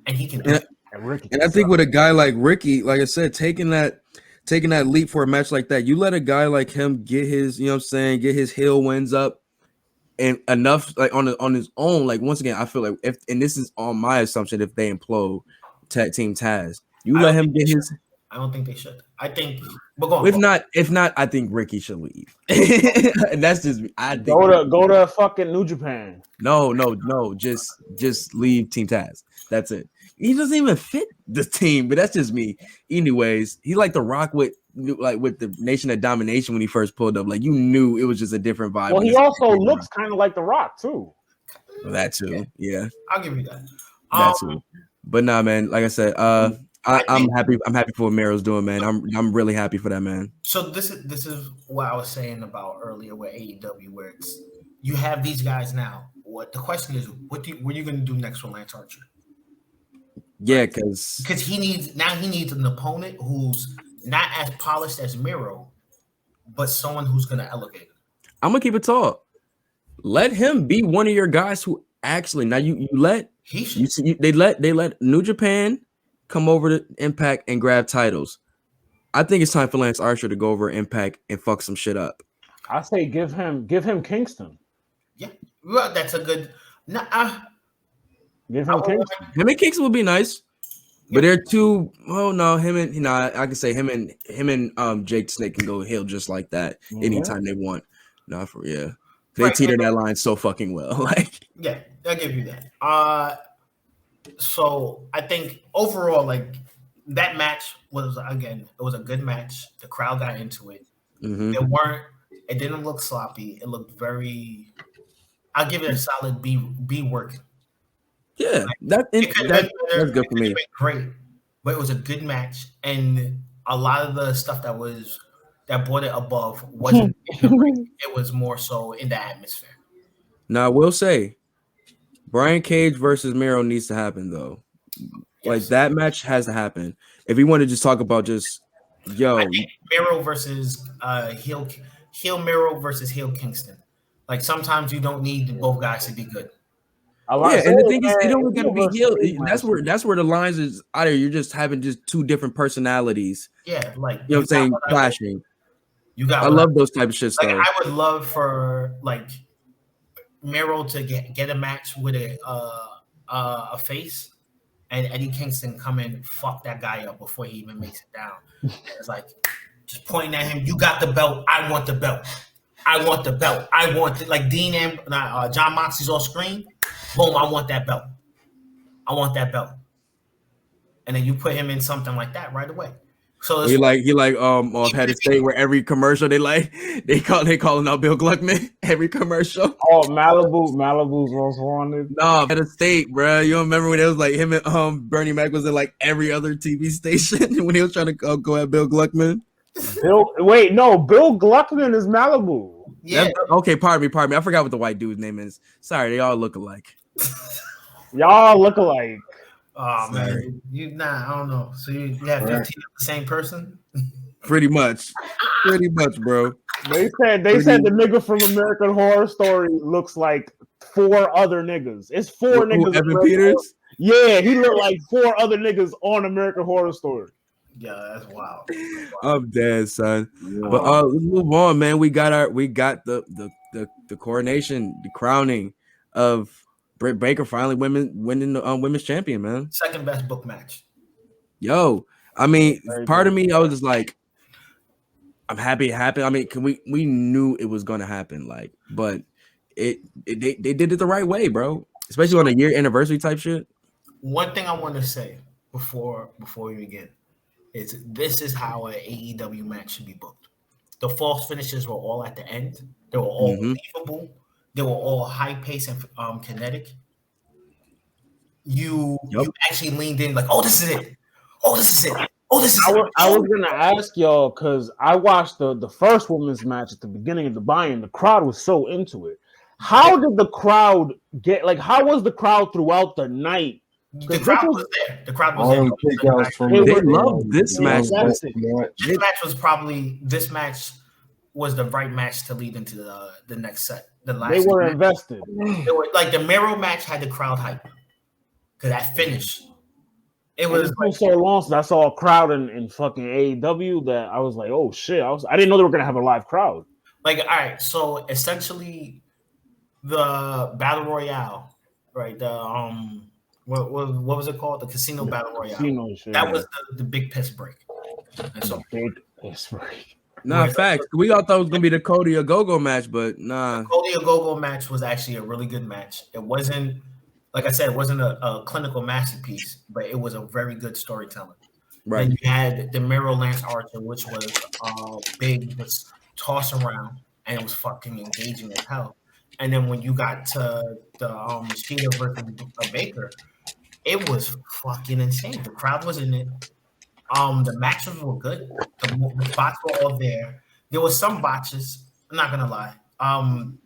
And he can do it. And Ricky. And I think with a guy like Ricky, like I said, taking that leap for a match like that, you let a guy like him get his, you know what I'm saying, get his heel wins up and enough like on his own. Like once again, I feel like and this is on my assumption, if they implode Team Taz, you let him get his. I don't think they should. I think, but go on. If not, I think Ricky should leave. And that's just me. I think go to fucking New Japan. No, just leave Team Taz. That's it. He doesn't even fit the team, but that's just me. Anyways, he like the Rock with the Nation of Domination when he first pulled up. Like you knew it was just a different vibe. Well, he also looks kind of like the Rock too. That too, yeah. I'll give you that. That too. But nah, man. Like I said, I'm happy. I'm happy for what Miro's doing, man. I'm really happy for that, man. So this is what I was saying about earlier with AEW, where it's you have these guys now. What the question is, what are you going to do next with Lance Archer? Yeah, because he needs an opponent who's not as polished as Miro, but someone who's going to elevate him. I'm gonna keep it tall. Let him be one of your guys who actually now they let New Japan come over to Impact and grab titles. I think it's time for Lance Archer to go over Impact and fuck some shit up. I say give him Kingston. Yeah, well, that's a good. Give him Kingston. Him and Kingston would be nice, but they're too. Oh no, I can say him and Jake Snake can go heel just like that anytime they want. Not for They Right, teeter that line so fucking well. Like yeah, I'll give you that. So I think overall, like that match was it was a good match. The crowd got into it. It didn't look sloppy. It looked very. I'll give it a solid B work. yeah, that's good for me. Great, but it was a good match, and a lot of the stuff that was that brought it above wasn't in the ring. It was more so in the atmosphere. Now, I will say, Brian Cage versus Miro needs to happen, though. Like, that match has to happen. If we want to just talk about just, I think Miro versus heel Miro versus heel Kingston. Like, sometimes you don't need both guys to be good. Yeah, and the thing is, it don't gotta be heel. That's where the lines is either you're just having just two different personalities. Yeah, like you know what I'm saying, clashing. You got. I love those type of shit. Like, I would love for like Miro to get a match with a face, and Eddie Kingston come in, fuck that guy up before he even makes it down. It's like just pointing at him. You got the belt. I want the belt. I want the belt. I want it. Like John Moxley's off screen. Boom! I want that belt. I want that belt. And then you put him in something like that right away. So he had a state where every commercial they calling out Bill Gluckman every commercial. Oh, Malibu's most wanted. No, at a state, bro. You don't remember when it was like him and Bernie Mac was in like every other TV station when he was trying to go at Bill Gluckman. Bill Gluckman is Malibu. Yeah. Okay, pardon me. I forgot what the white dude's name is. Sorry, they all look alike. Y'all look alike. Oh man, I don't know. So you have 15 of the same person? Pretty much, bro. They said the nigga from American Horror Story looks like 4 other niggas. It's 4 niggas. Evan Peters? Yeah, he looked like 4 other niggas on American Horror Story. Yeah, that's wild. I'm dead, son. Yeah. But let's move on, man. We got the coronation, the crowning of Britt Baker finally winning the women's champion, man. Second best book match. Yo, I mean, part of me, I was just like, I'm happy it happened. I mean, we knew it was gonna happen, like, but they did it the right way, bro. Especially on a year anniversary type shit. One thing I want to say before we begin is this is how an AEW match should be booked. The false finishes were all at the end. They were all believable. They were all high pace and kinetic. You actually leaned in like, oh, this is it. Oh, this is it. Oh, this is it. I was gonna ask y'all because I watched the first women's match at the beginning of the buy-in. The crowd was so into it. How did the crowd get? Like, how was the crowd throughout the night? The crowd was there. The crowd was there. They loved this match. This match was the right match to lead into the next set. They were invested. They were like the Miro match had the crowd hype because that finish. It's been so long since I saw a crowd in fucking AEW that I was like, oh shit! I didn't know they were gonna have a live crowd. Like, all right, so essentially, the battle royale, right? The what was it called? The casino battle royale. That was the big piss break. And so, big piss break. Nah, facts. We all thought it was gonna be the Cody Ogogo match, but nah. The Cody Ogogo match was actually a really good match. It wasn't, like I said, it wasn't a clinical masterpiece, but it was a very good storytelling. Right. And you had the Miro Lance Archer, which was big, was tossed around, and it was fucking engaging as hell. And then when you got to the Sheeta versus Baker, it was fucking insane. The crowd was in it. The matches were good. The spots were all there. There was some botches. I'm not gonna lie. And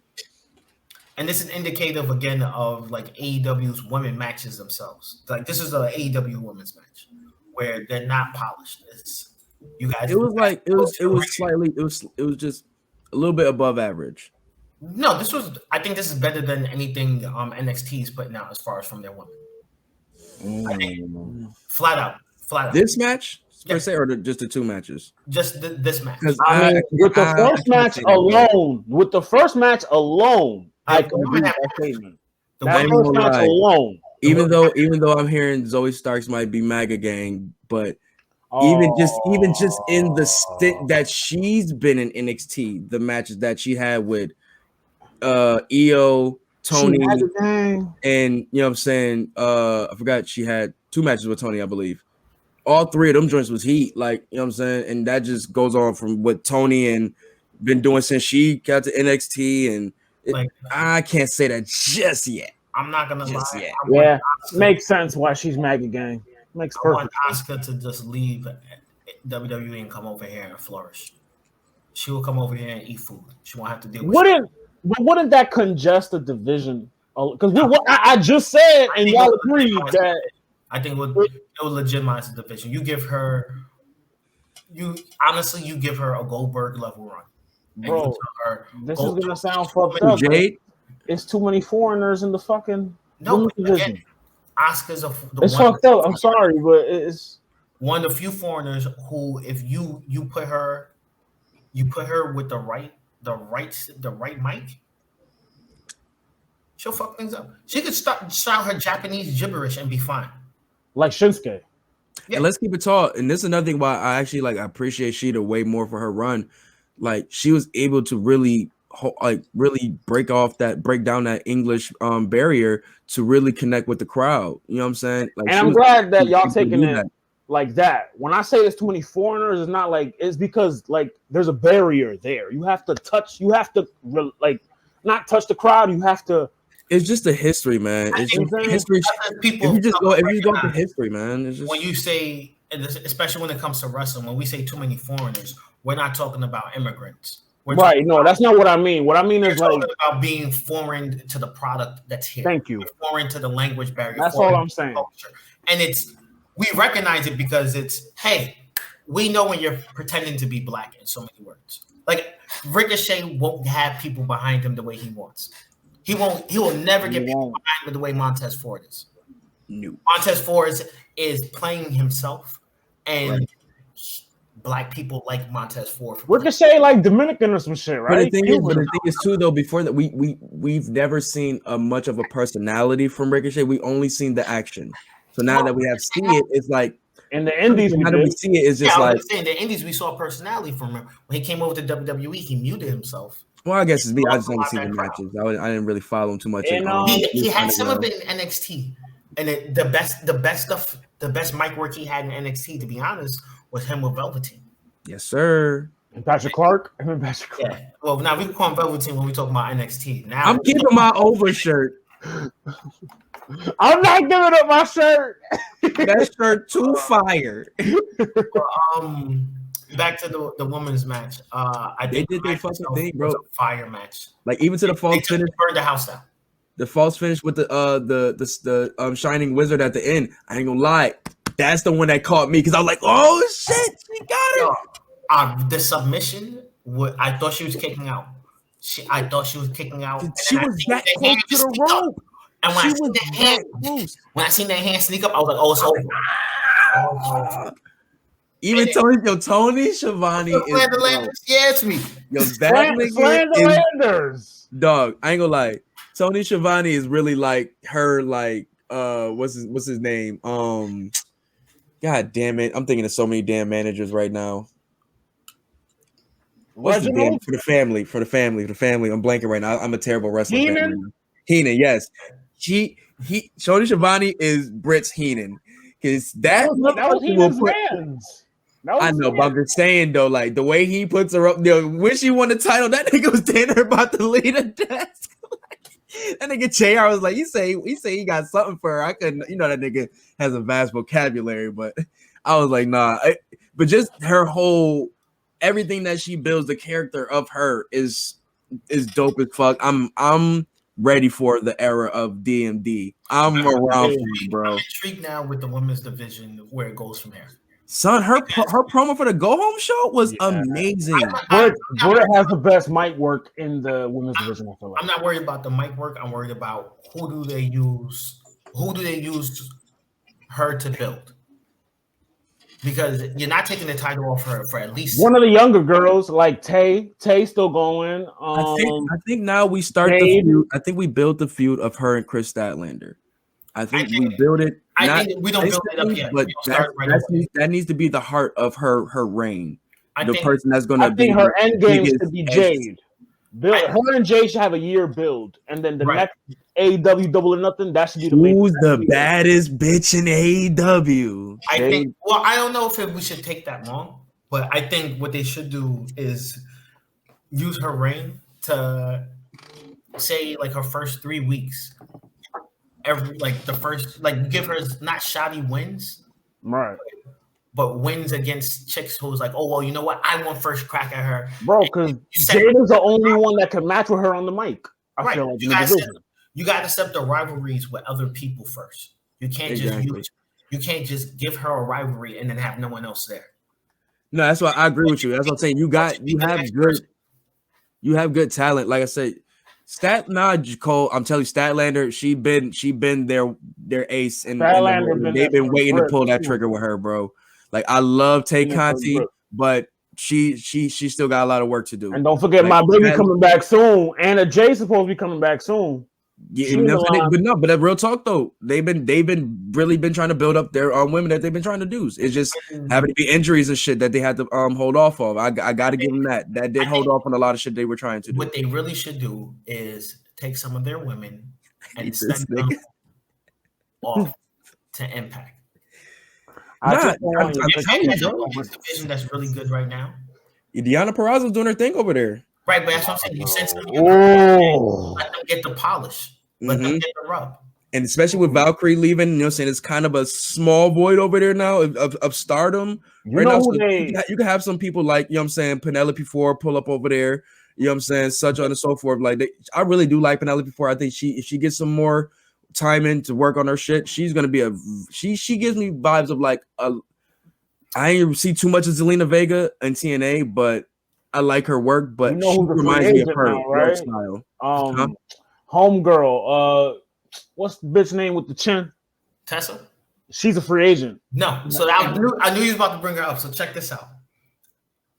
this is indicative again of like AEW's women matches themselves. Like this is an AEW women's match where they're not polished. It's you guys. It was just a little bit above average. No, I think this is better than anything NXT is putting out as far as from their women. I think, flat out. This match, per se, or just the 2 matches? Just this match. With the first match alone, I can agree with that statement. That first match alone. Even though I'm hearing Zoe Starks might be MAGA gang, but even just in the stint that she's been in NXT, the matches that she had with Io, Tony, and you know what I'm saying, I forgot she had 2 matches with Tony, I believe. All 3 of them joints was heat, like, you know what I'm saying, and that just goes on from what Tony and been doing since she got to NXT, and I can't say that just yet. I'm not gonna lie. Yeah, makes sense why she's MAGA gang. Makes perfect. I want Asuka to just leave WWE and come over here and flourish. she will come over here and eat food. She won't have to deal with. Wouldn't that congest the division? Because I just said, and y'all agreed that I think it would legitimize the division. You give her, you give her a Goldberg level run. Bro, this is gonna sound fucked up. Jade, it's too many foreigners in the fucking division. Asuka's it's fucked up. I'm sorry, but it's one of the few foreigners who, if you put her with the right mic, she'll fuck things up. She could shout her Japanese gibberish and be fine. Like Shinsuke. Yeah. And let's keep it tall. And this is another thing why I actually I appreciate Shida way more for her run. Like she was able to really break down that English barrier to really connect with the crowd. You know what I'm saying? Like, and I'm glad that y'all taking it like that. When I say there's too many foreigners, it's not like it's because like there's a barrier there. You have to not touch the crowd. You have to. It's just a history, man. It's just history. If you go to history, man. It's just when you say, especially when it comes to wrestling, when we say too many foreigners, we're not talking about immigrants. Right? No, that's not what I mean. What I mean is talking about being foreign to the product that's here. Thank you. Foreign to the language barrier. That's all I'm saying. Culture. And we recognize it because hey, we know when you're pretending to be black in so many words. Like Ricochet won't have people behind him the way he wants. He will never get people behind him the way Montez Ford is. No. Montez Ford is playing himself, and black people like Montez Ford. Ricochet like Dominican or some shit, right? But the thing is too, though, before that, we've never seen much of a personality from Ricochet. We only seen the action. So now that we have seen it, it's like in the Indies. Now that we see it, it's just I was saying the Indies. We saw personality from him when he came over to WWE. He muted himself. Well, I guess it's me. I just only see the matches. I didn't really follow him too much. And, he had some of it in NXT, and the best mic work he had in NXT, to be honest, was him with Velveteen. Yes, sir. And Patrick Clark. Yeah. Well, now we can call him Velveteen when we talk about NXT. Now I'm keeping my over shirt. I'm not giving up my shirt. That shirt too fire. Back to the women's match. I think they did their fucking thing, bro. Fire match. Like even to the false finish. Burned the house down. The false finish with the Shining Wizard at the end. I ain't gonna lie. That's the one that caught me because I was like, oh shit, she got it. The submission. I thought she was kicking out. I thought she was kicking out. She was that close to the rope. And when I seen that hand sneak up, I was like, oh, it's over. Even Tony Schiavone is yeah, it's me. Yo, that nigga is dog. I ain't gonna lie. Tony Schiavone is really like her, like what's his name? God damn it. I'm thinking of so many damn managers right now. What's the damn for the family? I'm blanking right now. I'm a terrible wrestler. Heenan, yes. Tony Schiavone is Britt's Heenan. Because that was Heenan's man's. I know, but I'm just saying though, like the way he puts her up, when she won the title, that nigga was standing there about to leave the desk. That nigga JR was like, he say he got something for her. I couldn't, that nigga has a vast vocabulary, but I was like, nah. But just her whole everything that she builds, the character of her is dope as fuck. I'm ready for the era of DMD. I'm around for you, bro. I'm intrigued now with the women's division where it goes from there. Son, her promo for the Go Home show was amazing. Britt has the best mic work in the women's division. I feel like. I'm not worried about the mic work. I'm worried about who do they use her to build. Because you're not taking the title off her for at least one of the younger girls, like Tay still going. I think now we start the feud. I think we build the feud of her and Chris Statlander. I think we build it. I think we don't build it up yet, but that needs to be the heart of her reign. Person that's going to be. I think her end game is to be Jade. Her and Jade should have a year build, and then the next AEW Double or Nothing. That should be the main. Who's the baddest bitch in AEW? I think. Well, I don't know if we should take that long, but I think what they should do is use her reign to say like her first 3 weeks. Give her not shoddy wins, right? but wins against chicks who's like, oh well, you know what? I want first crack at her, bro. Because Jada's the only one that can match with her on the mic. I feel like you got to set the rivalries with other people first. You can't just give her a rivalry and then have no one else there. No, that's why I agree with you. That's what I'm saying. You have good talent. Like I said, Cole. I'm telling you, Statlander. She been their ace, and they've been waiting to pull that trigger with her, bro. Like I love Tay Conti, but she still got a lot of work to do. And don't forget, my baby coming back soon. Anna Jay supposed to be coming back soon. Yeah, but that real talk though, they've been really trying to build up their women that they've been trying to do. It's just having to be injuries and shit that they had to hold off of. I got to give them that did hold off on a lot of shit they were trying to do. What they really should do is take some of their women and send them off to Impact. Division that's really good right now. Deonna Purrazzo's doing her thing over there. Right, but that's what I'm saying. You send some let them get the polish. Let them get the rub. And especially with Valkyrie leaving, you know what I'm saying? It's kind of a small void over there now of stardom. Right now, so you can have some people like, you know what I'm saying, Penelope Ford pull up over there. You know what I'm saying? Such on and so forth. Like I really do like Penelope Ford. I think if she gets some more time in to work on her shit, she's gonna be she gives me vibes of like I ain't see too much of Zelina Vega and TNA, but I like her work, but she reminds me of her work style. Homegirl, what's the bitch name with the chin? Tessa? She's a free agent. No, so I knew you was about to bring her up. So check this out.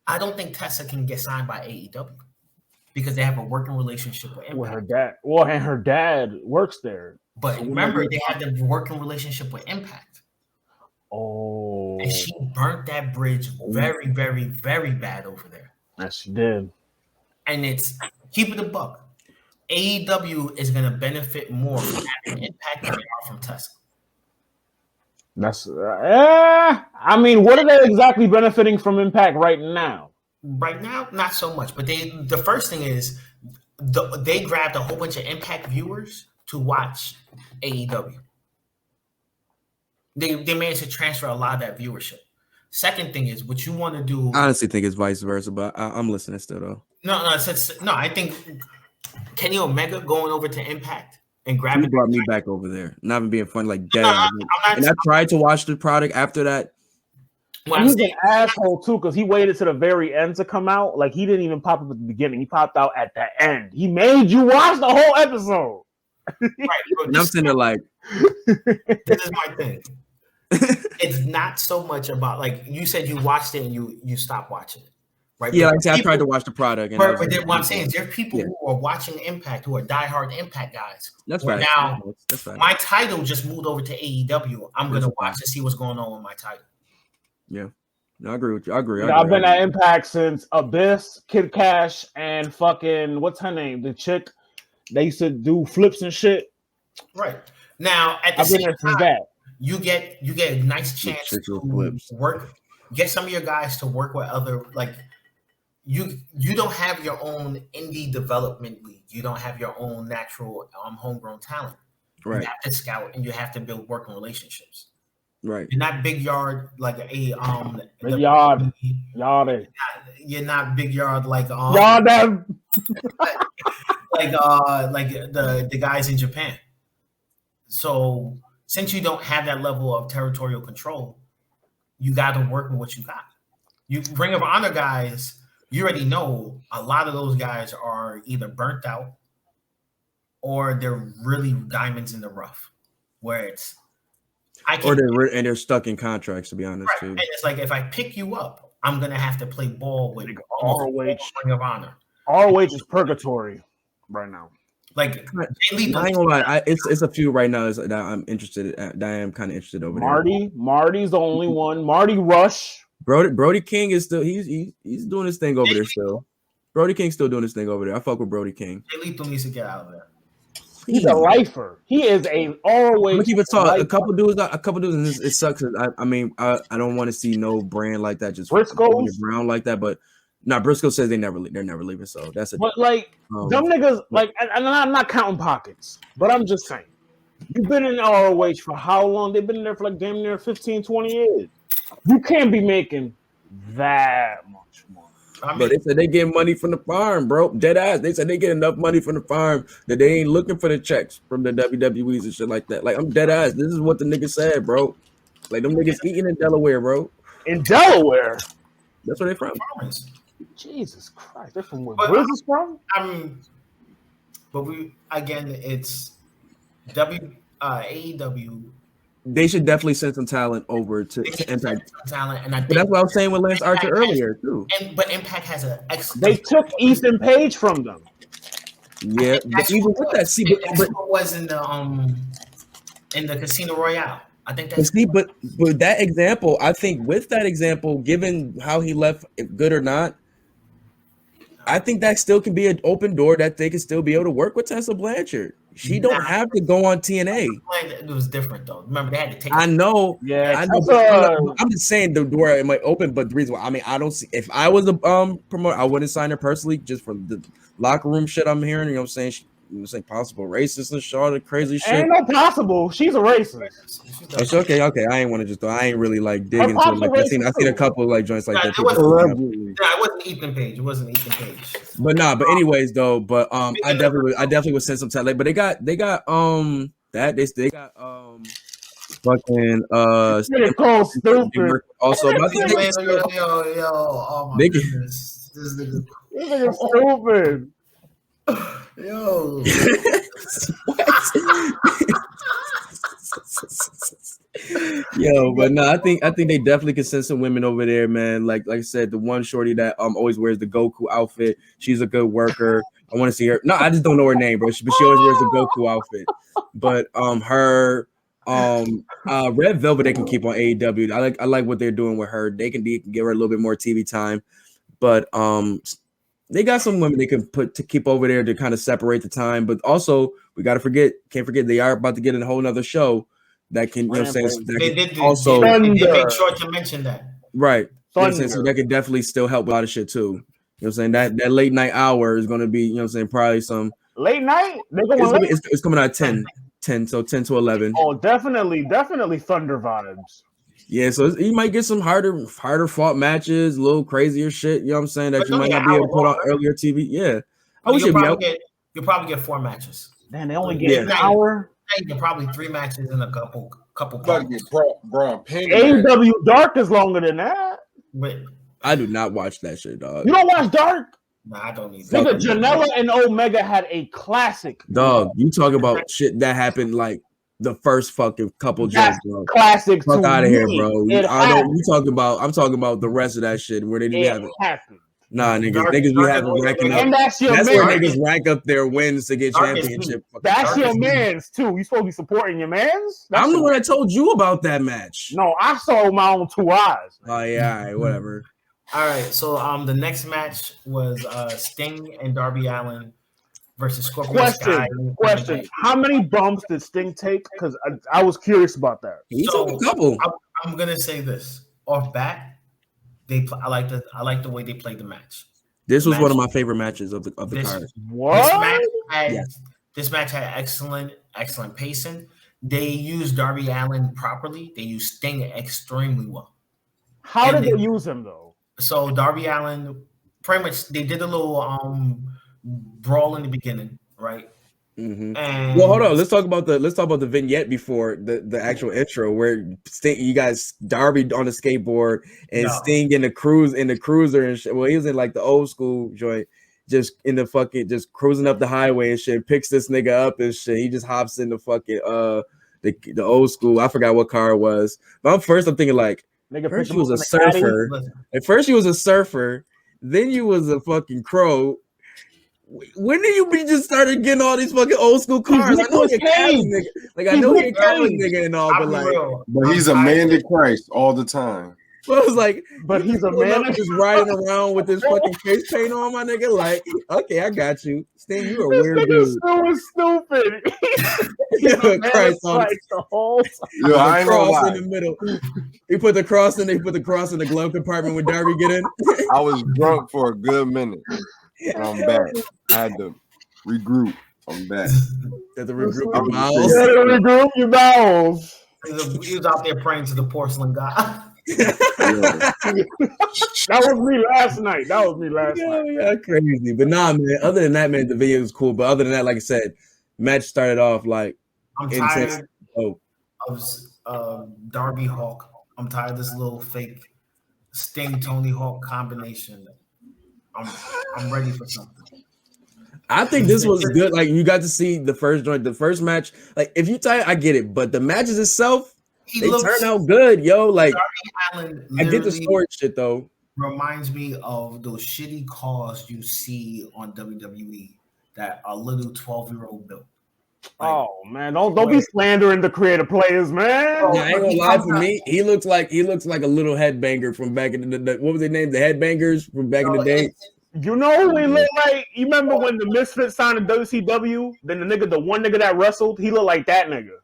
I don't think Tessa can get signed by AEW because they have a working relationship with Impact. With her dad. Well, and her dad works there. But remember, they have the working relationship with Impact. Oh. And she burnt that bridge very, very, very bad over there. Yes, she did. And it's keep it a buck. AEW is going to benefit more from having Impact than they are from Tessa. That's I mean, what are they exactly benefiting from Impact right now? Right now, not so much. But the first thing is they grabbed a whole bunch of Impact viewers to watch AEW. They managed to transfer a lot of that viewership. Second thing is what you want to do. I honestly think it's vice versa, but I'm listening still though. No. I think Kenny Omega going over to Impact and grabbing. He brought me back over there. Not even being funny, like dead. And I tried to watch the product after that. He's an asshole too, because he waited to the very end to come out. Like he didn't even pop up at the beginning. He popped out at the end. He made you watch the whole episode. Right. And I'm sitting there like, this is my thing. It's not so much about like you said you watched it and you stopped watching it, right? Yeah, like I tried to watch the product. And but what I'm saying is there are people who are watching Impact who are diehard Impact guys. That's right. Now my title just moved over to AEW. I'm gonna watch and see what's going on with my title. Yeah, no, I agree with you. I agree. I've been at Impact since Abyss, Kid Cash, and fucking what's her name? The chick they used to do flips and shit. Right now, at the same time. You get a nice chance to work. Get some of your guys to work with other like you don't have your own indie development league. You don't have your own natural homegrown talent. Right. You have to scout and you have to build working relationships. Right. You're not big yard like a big yard. You're not big yard like yard like the guys in Japan. So since you don't have that level of territorial control, you got to work with what you got. You Ring of Honor guys, you already know a lot of those guys are either burnt out or they're really diamonds in the rough, where it's they're stuck in contracts. To be honest, right. Too. And it's like if I pick you up, I'm gonna have to play ball with ROH. Ring of Honor. ROH is purgatory right now. Like I ain't gonna lie, it's a few right now that I'm interested in, that I am kind of interested over there. Marty's the only one. Marty Rush. Brody King is still he's doing his thing over there still. Brody King's still doing his thing over there. I fuck with Brody King. Lethal needs to get out of there. He's a lifer. He is a always. Keep it talk. A couple dudes, and it sucks. I mean, I don't want to see no brand like that just Briscoe around like that, but. No, Briscoe says they're never leaving. So that's it. But like them niggas, like, and I'm not counting pockets, but I'm just saying, you've been in ROH for how long? They've been there for like damn near 15, 20 years. You can't be making that much money. But they said they get money from the farm, bro. Dead ass. They said they get enough money from the farm that they ain't looking for the checks from the WWEs and shit like that. Like, I'm dead ass. This is what the nigga said, bro. Like, them niggas eating in Delaware, bro. In Delaware? That's where they from. Jesus Christ. They're from where? Where's this from? But it's AEW. They should definitely send some talent over to Impact. And I think that's what I was saying with Lance Archer earlier too. But Impact has an excellent. They took Ethan Page from them. Yeah, but even with that, see, but was in the Casino Royale. I think that's but that example, I think with that example, given how he left, good or not, I think that still can be an open door that they can still be able to work with Tessa Blanchard. She don't have to go on TNA. It was different though. Remember, they had to take. I know. Yeah, I know. I'm just saying the door it might open, but the reason why I don't see if I was a promoter, I wouldn't sign her personally just for the locker room shit I'm hearing. You know what I'm saying? It's like possible racist and shit, all the crazy shit. Ain't no possible. She's a racist. It's okay. I ain't want to just. I ain't really like dig into it. Like I seen a couple like joints like that. It wasn't Ethan Page. It wasn't Ethan Page. But anyways though. But I definitely would send some talent. But they got fucking called stupid. Also, oh my goodness, this nigga stupid. Yo. Yo, but no, I think they definitely can send some women over there, man. Like I said, the one shorty that always wears the Goku outfit. She's a good worker. I want to see her. No, I just don't know her name, bro. But she always wears the Goku outfit. But her Red Velvet they can keep on AEW. I like what they're doing with her. They can give her a little bit more TV time. But they got some women they can put to keep over there to kind of separate the time. But also we can't forget they are about to get in a whole nother show that can, you know what I'm saying? They did make sure to mention that. Right. You know so that can definitely still help with a lot of shit too. You know what I'm saying? That late night hour is gonna be, you know what I'm saying, probably some late night? It's coming out at 10, so 10 to 11. Oh, definitely Thunder vibes. Yeah, so you might get some harder fought matches, a little crazier shit, you know what I'm saying, that you might not be able to put on earlier TV. Yeah. You'll probably get 4 matches. Man, they only get an hour. You get probably 3 matches in a couple. AEW Dark is longer than that. But I do not watch that shit, dog. You don't watch Dark? No, I don't either. Nigga, Janela and Omega had a classic. Dog, you talk about shit that happened like the first fucking couple jumps, bro. Classic. Fuck out of here, bro. I'm talking about the rest of that shit where they didn't have it. Nah, niggas be having ranking up. That's where niggas rank up their wins to get championship. That's your man's too. You supposed to be supporting your man's. I'm the one that told you about that match. No, I saw my own 2 eyes. Oh yeah, all right, whatever. All right, so the next match was Sting and Darby Allin versus Scorpio Sky. Question: how many bumps did Sting take? Because I was curious about that. He took a couple. I'm gonna say this off bat. I like the way they played the match. This was one of my favorite matches of the card. What? This match had excellent pacing. They used Darby Allin properly. They used Sting extremely well. How did they use him though? So Darby Allin, pretty much, they did a little brawl in the beginning, right? Mm-hmm. And well, hold on. Let's talk about the vignette before the actual intro, where Sting, you guys, Darby on the skateboard and Sting in the cruiser and shit. Well, he was in like the old school joint, just in the fucking just cruising up the highway and shit. Picks this nigga up and shit. He just hops in the fucking the old school. I forgot what car it was. But I'm thinking like, first he was a surfer. At first he was a surfer. Then you was a fucking crow. When did you just started getting all these fucking old school cars? I know he's a Cali nigga. Like I know he's a Cali nigga and all, but he's a man to Christ all the time. So I was like, but he's a man just riding around with this fucking face paint on, my nigga. Like, okay, I got you. Sting, you a weird dude. So stupid. Christ on like the whole Yo, I ain't gonna lie. In the middle. He put the cross in. They put the cross in the glove compartment when Darby get in. I was drunk for a good minute. I'm back. I had to regroup. I'm back. Had to regroup your bowels. Regroup your bowels. He was out there praying to the porcelain god. That was me last night. Yeah, crazy. But nah, man. Other than that, man, the video was cool. But other than that, like I said, match started off like I'm tired of Darby Hawk. I'm tired of this little fake Sting Tony Hawk combination. I'm ready for something. I think this was good. Like you got to see the first joint, the first match. Like if you tired, I get it. But the matches itself, they turn out good, yo. Like I get the story shit though. Reminds me of those shitty cars you see on WWE that a little 12-year-old built. Like, oh man, don't be slandering the creative players, man. I ain't gonna lie, for me, he looks like a little headbanger from back in the what was their name? The Headbangers from back in the day. You know who he looked like? You remember when the Misfits signed to WCW? Then the one nigga that wrestled, he looked like that nigga.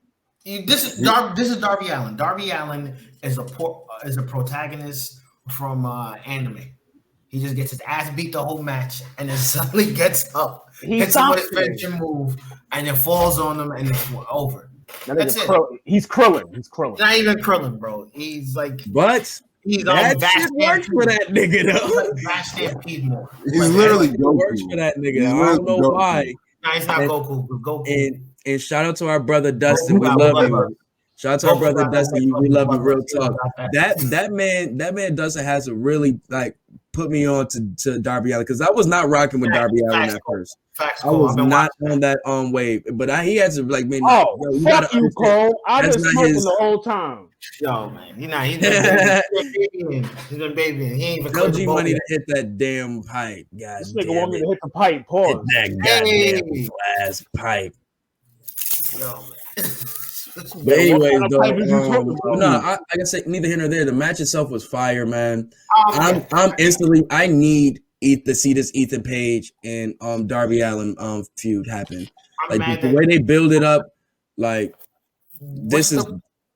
This is Darby Allin. Darby Allin is a protagonist from anime. He just gets his ass beat the whole match, and then suddenly gets up, hits him with his finishing move, and it falls on him, and it's over. That's it. He's Krillin. Not even Krillin, bro. He's like, but he's that shit works for that nigga though. Vast Stampede more. He's literally works for that nigga. I don't know why. No, he's not Goku. Goku. And shout out to our brother Dustin. We love you. Shout out to our brother Dustin. We love you. Real talk. That man Dustin has to really like put me on to Darby Allin because I was not rocking with Darby Allin at first. I was not on that wave, but he had to like me. Fuck you, Cole. I've been smoking the whole time. Yo, man, he's been babying. He ain't even LG money to hit that damn pipe. God, this nigga want me to hit the pipe. Pause. Hit that goddamn glass pipe. Yo, man. But anyways, though, like I said, neither here nor there. The match itself was fire, man. I'm instantly. I need to see this Ethan Page and Darby Allin feud happen. Like the way they build it up, like this is.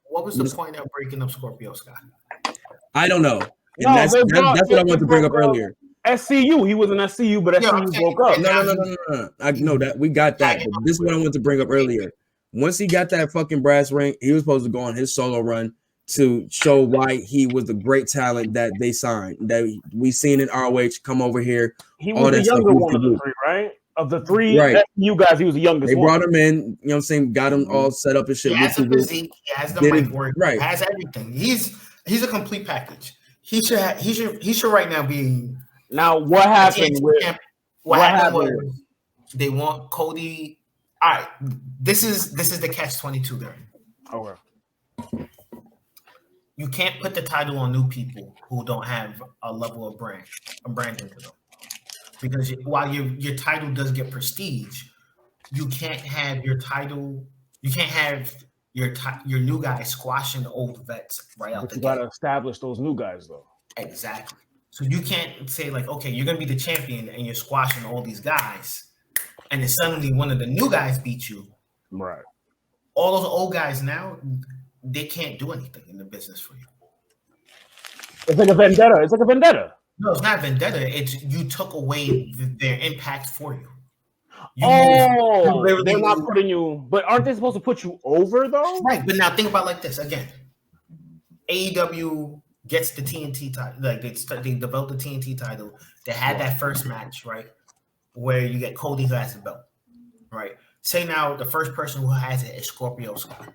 What was the point of breaking up Scorpio Sky? I don't know. And that's what I wanted to bring up earlier. SCU, he was in SCU, but SCU broke up. No. I know that we got that. But this is what I wanted to bring up earlier. Once he got that fucking brass ring, he was supposed to go on his solo run to show why he was the great talent that they signed. That we seen in ROH come over here. He was the younger one of the three, right? Of the three SCU guys, he was the youngest. They brought him in, you know what I'm saying, got him all set up and shit. He has the physique, he has the mic work, he has everything. He's a complete package. He should right now be. Now what happened what happened was they want Cody. All right, this is the catch-22 there. Okay. You can't put the title on new people who don't have a level of branding to them. Because while your title does get prestige, you can't have your title. You can't have your new guys squashing the old vets right out the gate. You gotta establish those new guys though. Exactly. So you can't say like, okay, you're gonna be the champion and you're squashing all these guys, and then suddenly one of the new guys beat you. Right. All those old guys now, they can't do anything in the business for you. It's like a vendetta. No, it's not vendetta. It's you took away their impact for you. They're not putting you. But aren't they supposed to put you over though? Right. But now think about it like this again. AEW gets the TNT title. Like they developed the TNT title. They had that first match, right, where you get Cody who has the belt, right? Say now the first person who has it is Scorpio Sky.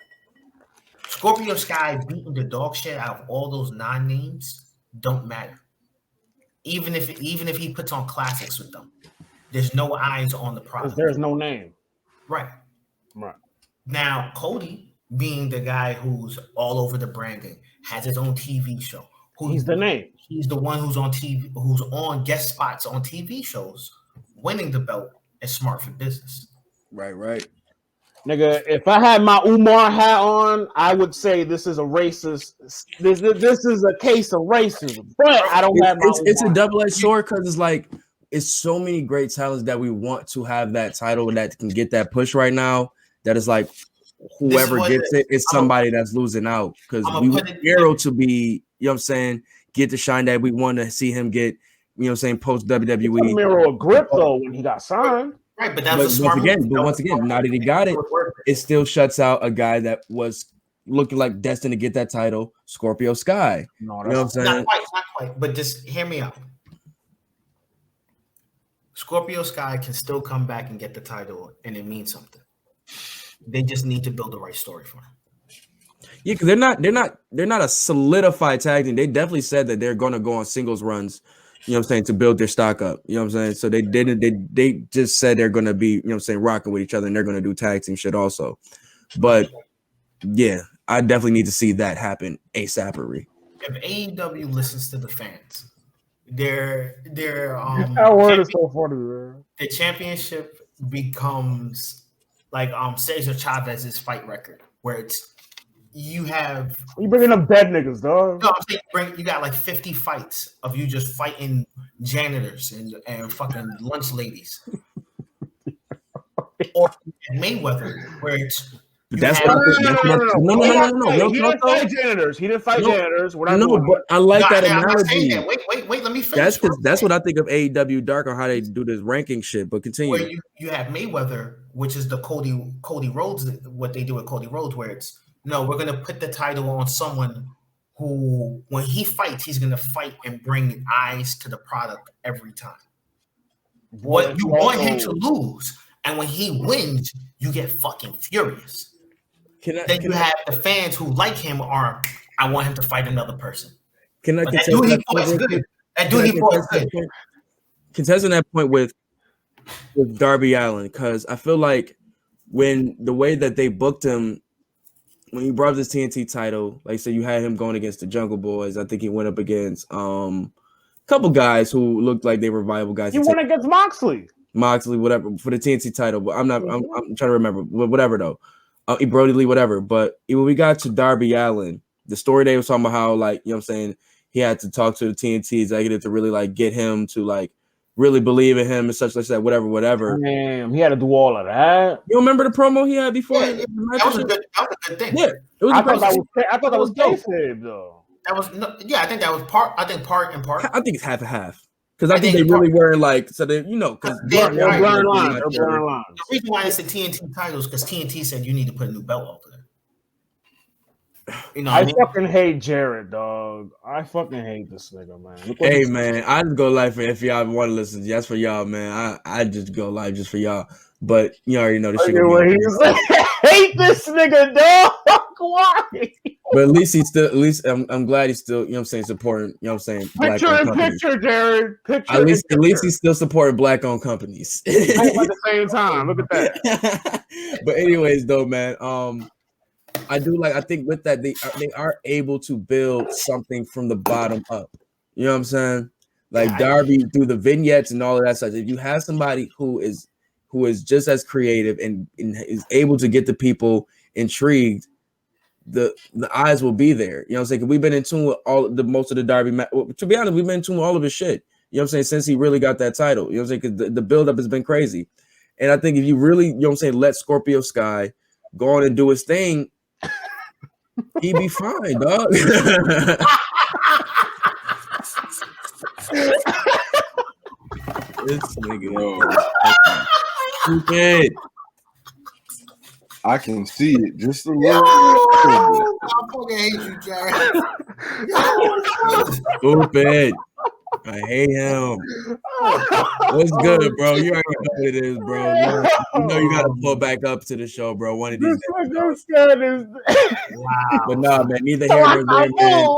Scorpio Sky beating the dog shit out of all those non-names don't matter. Even if he puts on classics with them, there's no eyes on the product. There's no name. Right. Now, Cody, being the guy who's all over the branding, has his own TV show. He's the name. He's the one who's on TV, who's on guest spots on TV shows, winning the belt is smart for business. Right. Nigga, if I had my Umar hat on, I would say this is a racist. This is a case of racism. But I don't have my it's a double-edged sword because it's like it's so many great talents that we want to have that title that can get that push right now. That is like whoever gets it is somebody that's losing out because we want Arrow to be, you know what I'm saying, get the shine that we want to see him get, you know what I'm saying, post WWE. Miro a grip though when he got signed. Right, but that was a smart once again, now that he got it, it still shuts out a guy that was, looking like destined to get that title, Scorpio Sky. No, you know what I'm saying? Not quite. But just hear me out. Scorpio Sky can still come back and get the title, and it means something. They just need to build the right story for him. Yeah, because they're not a solidified tag team. They definitely said that they're going to go on singles runs. You know what I'm saying, to build their stock up. You know what I'm saying? So they just said they're going to be, you know what I'm saying, rocking with each other, and they're going to do tag team shit also. But yeah, I definitely need to see that happen ASAP. If AEW listens to the fans, their that word is so funny, man. The championship becomes like Cesar Chavez's fight record, where it's you bringing up dead niggas, dog. No, I'm saying you got like 50 fights of you just fighting janitors and fucking lunch ladies, or Mayweather, where it's. That's what no. He didn't fight janitors. He didn't fight janitors. But I like that analogy. Wait, let me finish. That's what I think of AEW Dark on how they do this ranking shit. But continue. Where you have Mayweather, which is the Cody Rhodes, what they do with Cody Rhodes, where it's no, we're gonna put the title on someone who, when he fights, he's gonna fight and bring eyes to the product every time. What you want him to lose, and when he wins, you get fucking furious. Then you have the fans who like him I want him to fight another person. Can I contest on that point with Darby Allin? Because I feel like when the way that they booked him, when he brought up this TNT title, like I said, you had him going against the Jungle Boys. I think he went up against a couple guys who looked like they were viable guys. He went against Moxley, whatever, for the TNT title. But I'm trying to remember. Whatever though. Brody Lee, whatever. But when we got to Darby Allin, the story they was talking about how, like, you know what I'm saying, he had to talk to the TNT executive to really like get him to like really believe in him and such like that, whatever. Damn, he had to do all of that. You remember the promo he had before? Yeah, that was a good thing. Yeah, I thought that was kayfabe though. That was I think that was part. I think part and part. I think it's half and half. Because I think they really were like, so they, because they're blurring lines. The reason why it's the TNT titles because TNT said you need to put a new belt over there. I fucking hate Jared, dog. I fucking hate this nigga, man. Hey, man, I just go live for if y'all want to listen. That's for y'all, man. I just go live just for y'all. But you already know this shit. Hate this nigga, dog. Why? But at least I'm glad he's still, you know what I'm saying, supporting, you know what I'm saying, picture, Jared. At least he's still supporting black-owned companies. At the same time, look at that. But anyways, though, man, I think with that they are able to build something from the bottom up. You know what I'm saying? Like Darby through the vignettes and all of that stuff. If you have somebody who is just as creative and is able to get the people intrigued, the eyes will be there. You know what I'm saying? We've been in tune with most of the Darby. To be honest, we've been in tune with all of his shit. You know what I'm saying? Since he really got that title. You know what I'm saying? Because the buildup has been crazy. And I think if you really, you know what I'm saying, let Scorpio Sky go on and do his thing, he'd be fine, dog. This nigga, stupid. I can see it just a little. I fucking hate you, Jared. Stupid. I hate him. What's good, bro? You already know what it is, bro. You know you gotta pull back up to the show, bro. One of these days. Wow. But nah, man. Neither here nor there, man.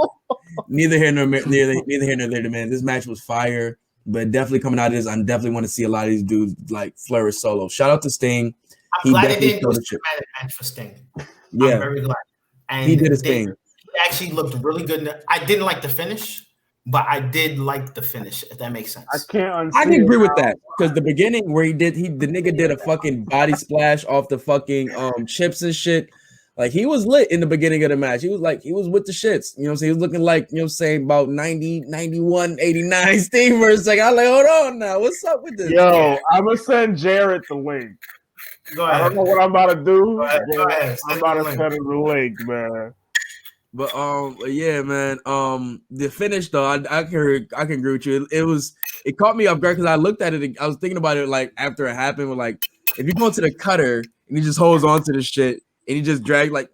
Neither here nor there, man. This match was fire, but definitely coming out of this, I definitely want to see a lot of these dudes like flourish solo. Shout out to Sting. I'm glad they didn't do a dramatic match for Sting. Yeah, I'm very glad. And he did his thing. He actually looked really good. I didn't like the finish. But I did like the finish, if that makes sense. I can agree with that because the beginning where the nigga did a fucking body splash off the fucking chips and shit. Like he was lit in the beginning of the match. He was with the shits. You know what I'm saying? He was looking like, you know what I'm saying, about 90, 91, 89 Steve for a second. I was like, hold on now. What's up with this? Yo, I'm gonna send Jared the link. Go ahead. I don't know what I'm about to do. Go ahead. I'm about to send him the link, man. But yeah, man. The finish though, I can agree with you. It caught me off guard because I looked at it. I was thinking about it like after it happened. With like, if you go to the cutter and he just holds on to the shit and he just dragged like,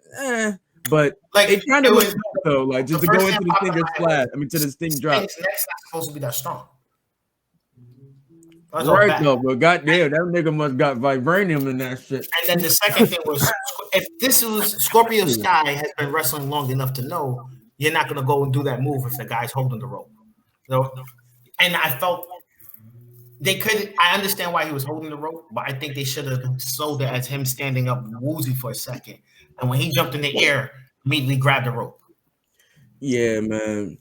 But Like it kind of was looks dope, though. Like just the to go first into thing the popped in Stinger my head splash. was, I mean, to the Sting drop. Sting's neck's not supposed to be that strong. That's all Right bad. though, but goddamn, that nigga must got vibranium in that shit. And then the second thing was, if this was Scorpio Sky has been wrestling long enough to know you're not gonna go and do that move if the guy's holding the rope. So, and I felt they could. I understand why he was holding the rope, but I think they should have sold it as him standing up woozy for a second, and when he jumped in the air, immediately grabbed the rope. Yeah, man.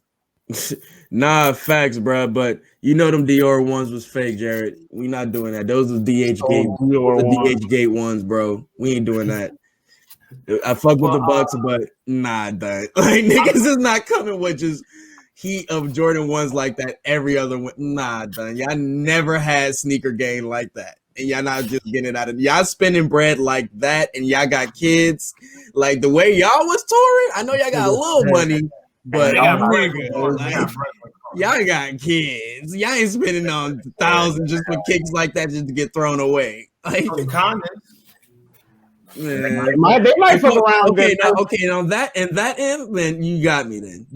Nah, facts, bro. But you know them Dior ones was fake, Jared. We not doing that. Those are DH gate, the DH gate ones, bro. We ain't doing that. I fuck with the Bucks, but nah, done. Like niggas is not coming with just heat of Jordan ones like that every other one. Nah, done. Y'all never had sneaker game like that. And y'all not just getting it out of y'all spending bread like that, and y'all got kids. Like the way y'all was touring, I know y'all got a little money, but y'all got kids. Y'all ain't spending on $1,000 just for kicks like that just to get thrown away. Like man. They might fuck around. Okay, now that end, then you got me then.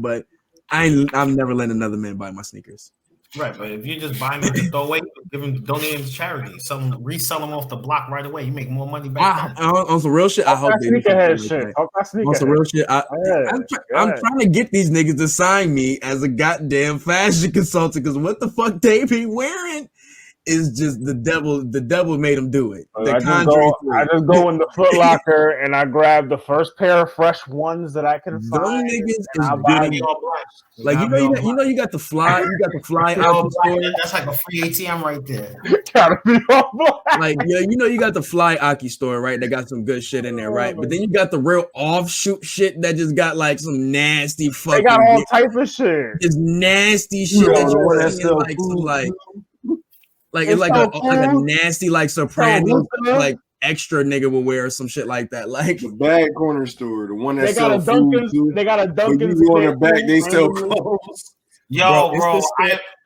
But I'm never letting another man buy my sneakers. Right, but if you just buy them to throw away, give them, donate them to charity, resell them off the block right away, you make more money back then. On some real shit, I hope they sneakerhead shit. On some real shit, I'm trying to get these niggas to sign me as a goddamn fashion consultant because what the fuck they be wearing is just the devil. The devil made them do it. I just go in the Foot Locker and I grab the first pair of fresh ones that I can find. Niggas is good. Like you know you got the fly. You got the fly out store. That's like a free ATM right there. Gotta be all black. Like you got the fly Aki store, right? They got some good shit in there, right? But then you got the real offshoot shit that just got like some nasty fucking. They got all type of shit. It's nasty shit that you're like some like it's like a nasty like Sopranos like extra nigga will wear or some shit like that. Like the bad corner store, the one that they got a Dunkin's. They got a Dunkin's. You go in the back, they sell clothes. Yo, bro,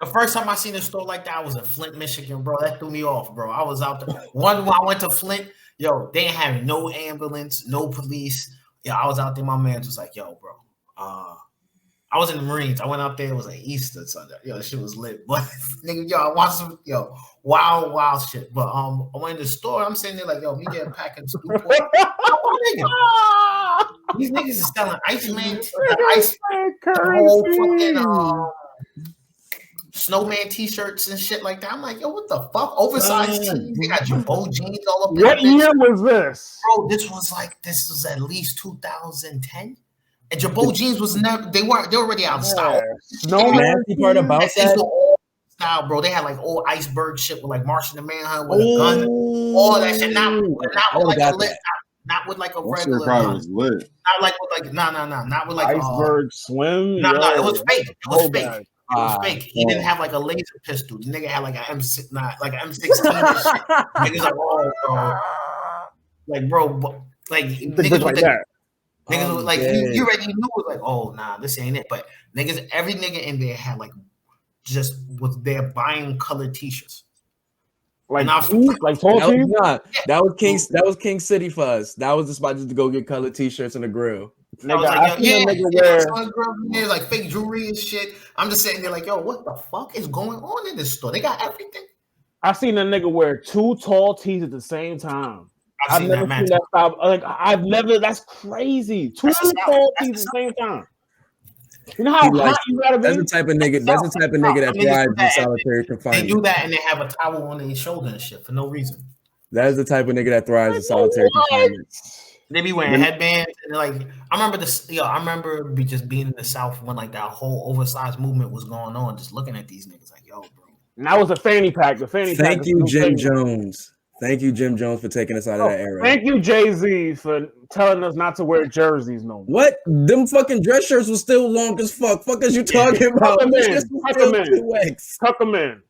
the first time I seen a store like that, I was in Flint, Michigan, bro. That threw me off, bro. I was out there. When I went to Flint, yo, they ain't having no ambulance, no police. Yeah, I was out there. My man was like, yo, bro, I was in the Marines. I went out there. It was like Easter Sunday. Yo, shit was lit. But nigga, yo, I watched some wild shit. But I went in the store. I'm sitting there like, yo, me get a pack of Newport. These niggas is selling Iceman, snowman t-shirts and shit like that. I'm like, yo, what the fuck? Oversized tees. They got GYBO jeans all up. What year was this? Bro, this was at least 2010. And GYBO jeans was never. They already out of style. No nasty part about that. Style, bro. They had like old iceberg shit with like Martian the Manhunt with a gun, all that shit. Not with like a regular gun. Lit. Not like with like not with like iceberg swim. No, it was fake. It was fake. It was fake. He didn't have like a laser pistol. The nigga had like an M6, like an M16 and shit. Niggas like, oh, bro. Like, bro, like niggas like that. Niggas was like, you already knew it was like, oh, nah, this ain't it. But niggas, every nigga in there had like, just was there buying colored t-shirts. Like tall tees? That was King City for us. That was the spot just to go get colored t-shirts and a grill. Nigga, like fake jewelry and shit. I'm just sitting there like, yo, what the fuck is going on in this store? They got everything. I seen a nigga wear 2 tall tees at the same time. I've never seen that style. Like that's crazy. 2 tall tees at the same time. You know how hot you gotta be? That's the type of nigga that thrives in solitary confinement. They do that and they have a towel on their shoulder and shit for no reason. That is the type of nigga that thrives in solitary confinement. They be wearing headbands and like I remember just being in the South when like that whole oversized movement was going on, just looking at these niggas like, yo, bro. And that was a fanny pack. Thank you, Jim Jones. Thank you, Jim Jones, for taking us out of that era. Thank you, Jay-Z, for telling us not to wear jerseys no more. What? Them fucking dress shirts was still long as fuck. Fuck is you talking about? Tuck them in.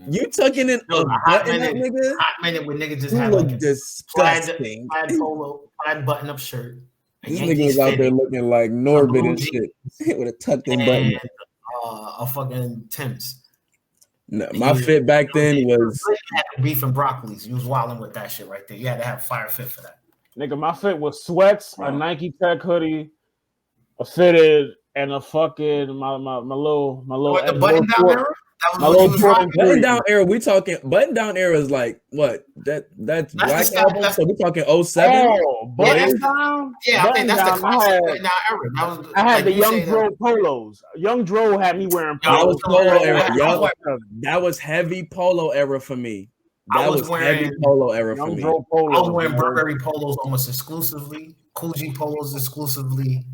You tucking in a button up, nigga? Hot minute when niggas just had like disgusting. Plaid button-up shirt. This nigga was out there looking like Norbit and shit with a tucked-in button. A fucking Tim's. No, my fit back then was beef and broccolis. You was wilding with that shit right there. You had to have fire fit for that. Nigga, my fit was sweats, a Nike Tech hoodie, a fitted, and a fucking my little the button down era. My little Jordan button down era. We talking button down era is like what? That's Black Album. So we talking 07? Oh, button down. Yeah, I think that's the classic button down era. I had the Young Dro polos. Young Dro had me wearing polos. That was polo era. That was heavy polo era for me. That was heavy polo era for me. I was wearing Burberry polos almost exclusively, Coogee polos exclusively,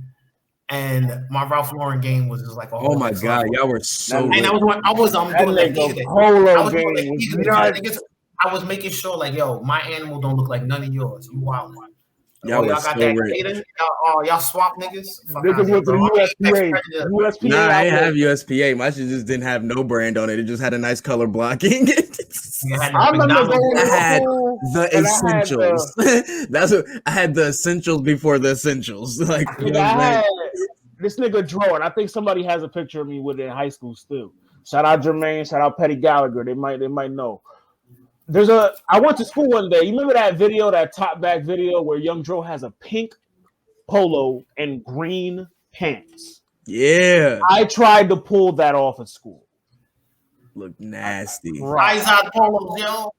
and my Ralph Lauren game was just like, oh my god, y'all were so. And I was doing that polo game. I was making sure, like, yo, my animal don't look like none of yours. You wild. Y'all got so that rich. data? Y'all swap niggas? Niggas went to the USPA. Nah, I ain't have USPA. My shit just didn't have no brand on it. It just had a nice color blocking. I had the essentials. That's what I had, the essentials before the essentials. Like, you know this nigga Dro, and I think somebody has a picture of me with it in high school still. Shout out Jermaine, shout out Petty Gallagher. They might know. I went to school one day. You remember that video, that top back video where Young Dro has a pink polo and green pants? Yeah. I tried to pull that off at school. Look nasty. Eyes on polos, yo.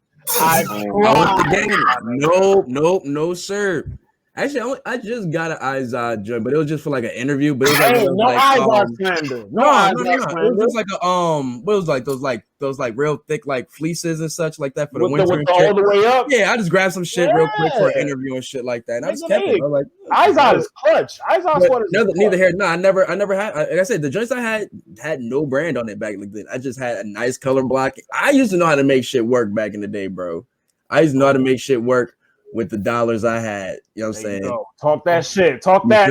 No, sir. Actually, I just got an Izod joint, but it was just for like an interview. But it was like Izod slander. No. It was just like what was like those real thick like fleeces and such like that for the winter. With all the way up. Yeah, I just grabbed some shit real quick for an interview and shit like that. And I just kept it. I was like, Izod is clutch. Izod's what is neither here. No, I never had. Like I said, the joints I had no brand on it back then. I just had a nice color block. I used to know how to make shit work back in the day, bro. I used to know how to make shit work with the dollars I had. You know what I'm saying? Talk that shit. Talk that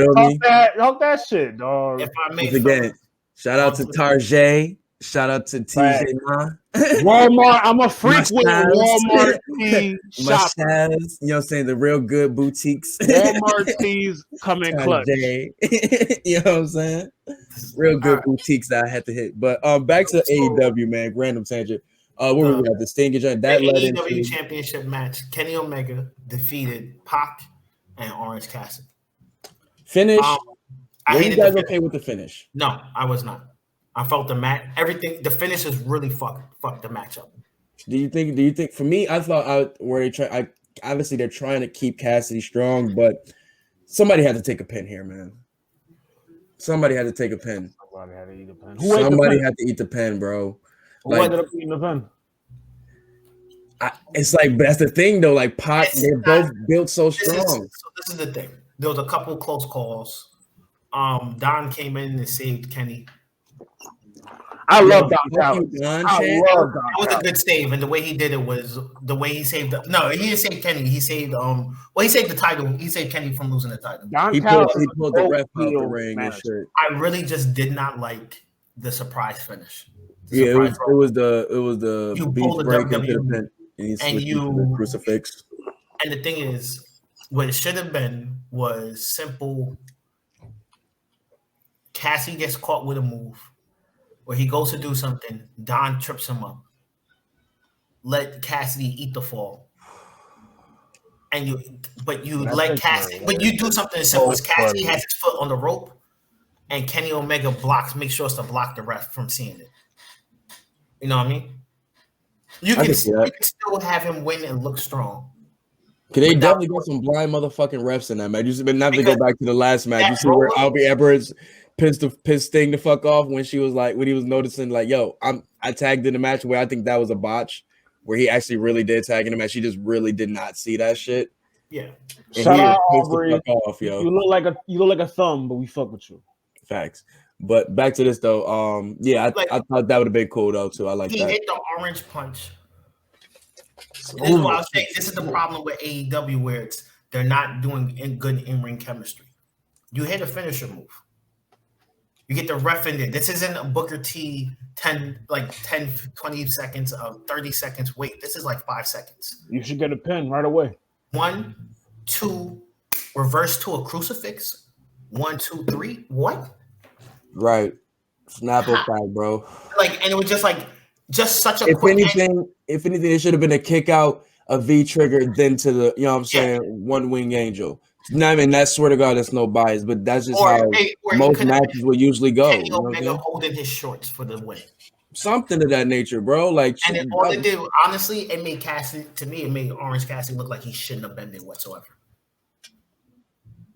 shit, dog. If I may again, shout out to Tarjay. Shout out to TJ Ma. Walmart. I'm a freak with Walmart tea shop. You know what I'm saying? The real good boutiques. Walmart tees come in clutch. You know what I'm saying? Real good boutiques that I had to hit. But back to AEW, man. Random tangent. What were we at? The Sting joint that led into AEW championship match. Kenny Omega defeated Pac and Orange Cassidy. Finish. Were you guys okay with the finish? No, I was not. I felt the match. Everything. The finish is really fucked the match up. Do you think? For me, I thought obviously they're trying to keep Cassidy strong, but somebody had to take a pin here, man. Somebody had to take a pin. Somebody had to eat a pin. Somebody had to eat the pin, bro. Who ended up eating the pin? It's like, but that's the thing though. Like Pac, they're both built so strong. So this is the thing. There was a couple close calls. Don came in and saved Kenny. I love Don Callis. That was a good save, and the way he did it was the way he saved. No, he didn't save Kenny. He saved he saved the title. He saved Kenny from losing the title. He pulled the ref out the ring and shit. I really just did not like the surprise finish. It was the you beast pull the break into WWE, the pin and the crucifix. And the thing is, what it should have been was simple. Cassie gets caught with a move where he goes to do something. Don trips him up. Let Cassidy eat the fall. And you let Cassidy, but you do something as simple as Cassidy has his foot on the rope, and Kenny Omega make sure to block the ref from seeing it. You know what I mean? You can still have him win and look strong. They definitely got some blind motherfucking refs in that match. You not to go back to the last match. You see where Albie Edwards pissed Sting the fuck off when he was noticing like, yo, I tagged in the match where I think that was a botch, where he actually really did tag in the match. He just really did not see that shit. Yeah. Shout out Aubrey. You look like a thumb, but we fuck with you. Facts. But back to this though. I thought that would have been cool though too. I like that. He hit the orange punch. This is what I was saying. This is the problem with AEW where they're not doing good in-ring chemistry. You hit a finisher move. You get the ref in there. This isn't a Booker T 10, 20 seconds of 30 seconds wait. This is like 5 seconds. You should get a pin right away. 1, 2, reverse to a crucifix. 1, 2, 3. What? Right. Snapple back, bro. And it was just such a if anything, it should have been a kick out a V trigger, then to the, you know what I'm saying, one wing angel. Now, I mean, that swear to God, that's no bias, but that's just how most matches will usually go. Kenny Omega holding his shorts for the win. Something of that nature, bro. Like, and then all it did, honestly, it made Cassidy, to me, it made Orange Cassidy look like he shouldn't have been there whatsoever.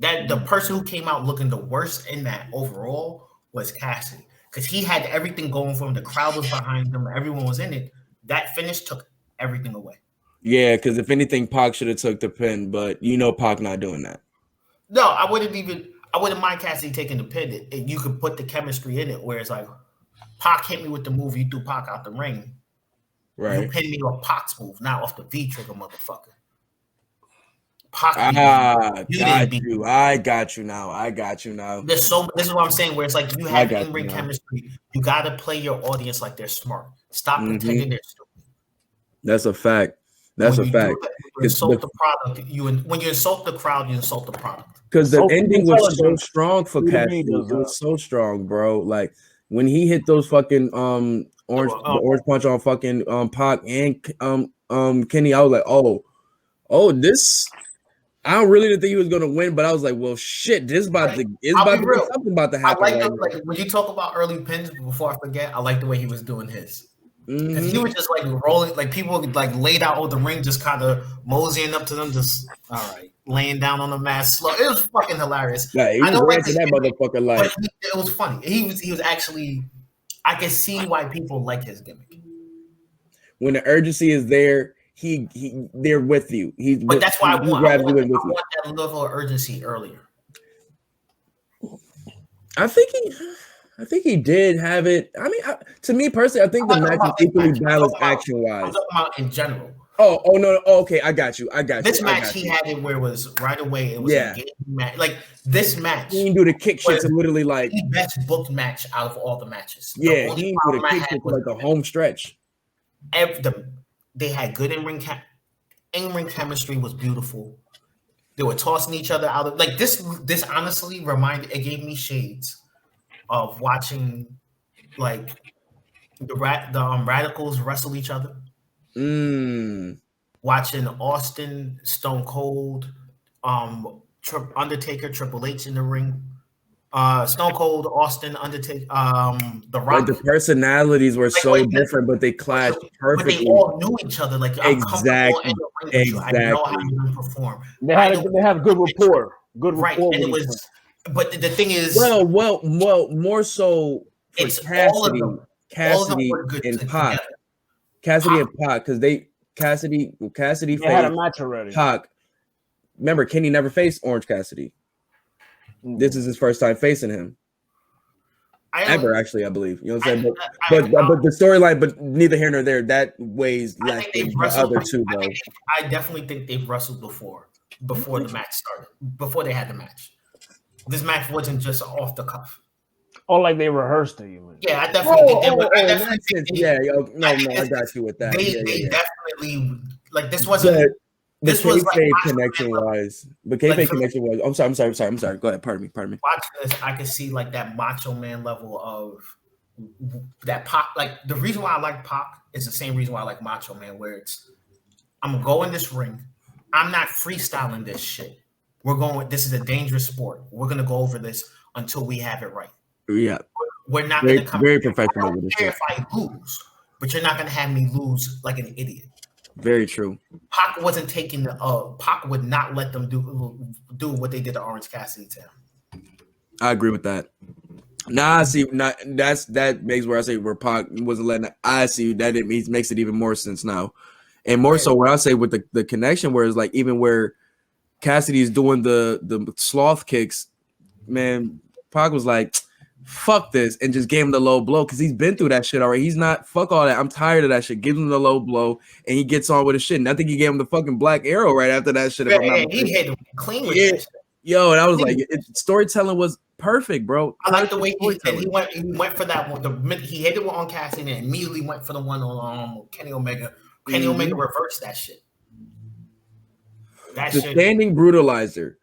That the person who came out looking the worst in that overall was Cassidy, because he had everything going for him. The crowd was behind him. Everyone was in it. That finish took everything away. Yeah, because if anything, Pac should have took the pin, but Pac not doing that. No, I wouldn't mind Cassidy taking the pin. You could put the chemistry in it, where it's like, Pac hit me with the move, you threw Pac out the ring. Right. You pinned me off Pac's move, not off the V trigger, motherfucker. Pac, I got you now. This is what I'm saying, where it's like you have in-ring chemistry. You got to play your audience like they're smart. Stop pretending they're stupid. That's a fact. That's a fact. You insult the product. When you insult the crowd, you insult the product. Because the ending was so strong for Cassidy. It was so strong, bro. Like when he hit those fucking orange punch on fucking Pac and Kenny, I was like, this. I don't really didn't think he was gonna win, but I was like, well, shit, this about to something about to happen. I like when you talk about early pins. Before I forget, I like the way he was doing his. Because he was just like rolling, like people like laid out on the ring, just kind of moseying up to them, just all right, laying down on the mat slow. It was fucking hilarious. Yeah, he was ranting that motherfucker like. It was funny. He was actually. I can see why people like his gimmick. When the urgency is there, they're with you. But that's why I want that level of urgency earlier. I think he did have it. I mean, to me personally, I think the match is equally balanced action-wise. I'm talking about in general. Oh no. Oh, okay, I got you. This match, he had it where it was right away. It was a game match. Like this match, he didn't do the kick shit to literally like the best booked match out of all the matches. Yeah, he didn't do the kick shit to like the home stretch. They had good in-ring chemistry was beautiful. They were tossing each other out of like this. This honestly it gave me shades of watching like the Radicals wrestle each other. Watching Austin, Stone Cold, Undertaker, Triple H in the ring. Stone Cold, Austin, Undertaker, The Rock. Like the personalities were so different, but they clashed perfectly. But they all knew each other. Like exactly. I know how you're gonna perform. They have good rapport. Good rapport. Right, and it was. But the thing is, well, more so for it's Cassidy and Pac. Cassidy and Pac, because Cassidy had a match already. Pac. Remember, Kenny never faced Orange Cassidy. This is his first time facing him. Ever, actually, I believe. You know what I'm saying? But the storyline, but neither here nor there, that weighs less than the other two, though. I definitely think they've wrestled before the match started, before they had the match. This match wasn't just off the cuff. Oh, like they rehearsed it, you mean? Yeah, I definitely think I got you with that. They definitely like this wasn't. This was like connection wise. But kayfabe connection was. I'm sorry. Go ahead. Pardon me. Watching this, I can see like that Macho Man level of that Pac. Like the reason why I like Pac is the same reason why I like Macho Man. Where it's, I'm gonna go in this ring. I'm not freestyling this shit. This is a dangerous sport. We're gonna go over this until we have it right. Yeah. We're not gonna come. Very professional. I don't care if I lose, but you're not gonna have me lose like an idiot. Very true. Pac wasn't taking Pac would not let them do what they did to Orange Cassidy to him. I agree with that. Now I see. That makes where I say where Pac wasn't letting. I see that it makes it even more sense now, and more so where I say with the connection where it's like even where Cassidy's doing the sloth kicks, man, Pac was like, fuck this, and just gave him the low blow because he's been through that shit already. He's not fuck all that. I'm tired of that shit. Give him the low blow, and he gets on with his shit. And I think he gave him the fucking black arrow right after that shit. He hit him clean with that shit. Yo, and I was like, storytelling was perfect, bro. I like the way he went for that one. The minute he hit it on Cassidy and immediately went for the one on Kenny Omega. Kenny Omega reversed that shit. The standing brutalizer.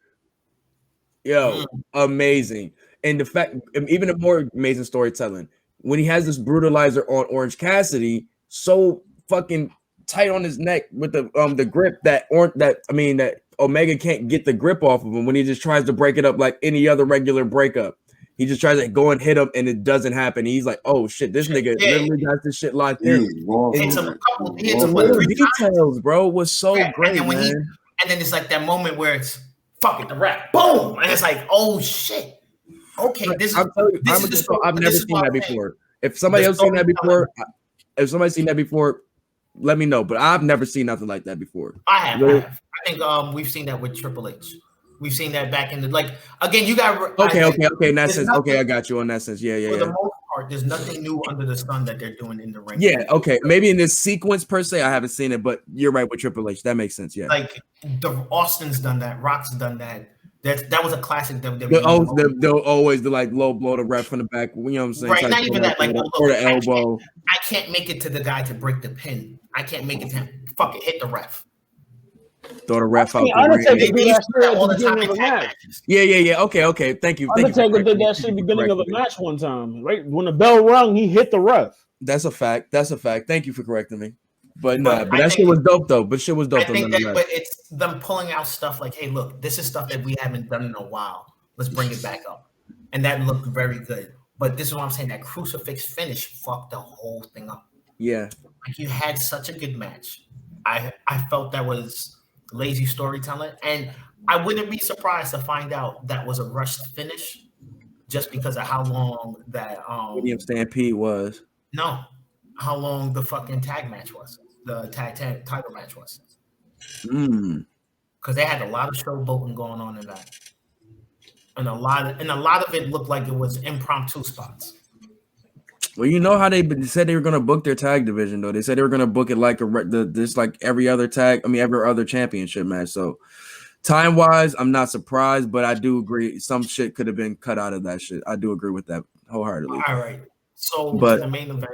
Yo, amazing. And the fact, even a more amazing storytelling, when he has this brutalizer on Orange Cassidy, so fucking tight on his neck with the grip that Omega can't get the grip off of him when he just tries to break it up like any other regular breakup. He just tries to go and hit him, and it doesn't happen. He's like, "Oh shit, this nigga literally got this shit locked in." The little details, bro, was so great, man. And then it's like that moment where it's fuck it, the rap, boom, and it's like, "Oh shit, okay." I've never seen that before. If somebody else seen that before, let me know. But I've never seen nothing like that before. I have. I think we've seen that with Triple H. We've seen that back in the again. You got okay. In that sense, I got you on that sense. Yeah. For the most part, there's nothing new under the sun that they're doing in the ring. Yeah, okay. Maybe in this sequence per se, I haven't seen it, but you're right with Triple H. That makes sense. Yeah, like Austin's done that. Rock's done that. That was a classic WWE. They'll always do like low blow the ref from the back. You know what I'm saying? Right, not even that. Like or the elbow. I can't make it to the guy to break the pin. I can't make it to him. Fuck it, hit the ref. Throw the ref out. Undertaker did that shit at the beginning of the match. Yeah. Okay. Thank you. Undertaker did that shit at the beginning of the match one time. Right when the bell rung, he hit the ref. That's a fact. Thank you for correcting me. But that shit was dope though. But shit was dope. But it's them pulling out stuff like, hey, look, this is stuff that we haven't done in a while. Let's bring it back up, and that looked very good. But this is what I'm saying. That crucifix finish fucked the whole thing up. Yeah, like you had such a good match. I felt that was lazy storytelling, and I wouldn't be surprised to find out that was a rushed finish just because of how long that William Stampede was. No, how long the fucking tag match was, the tag title match was. Because they had a lot of showboating going on in that, and a lot of it looked like it was impromptu spots. Well, you know how they said they were going to book their tag division, though. They said they were going to book it like like every other every other championship match. So, time-wise, I'm not surprised, but I do agree some shit could have been cut out of that shit. I do agree with that wholeheartedly. All right. So, the main event,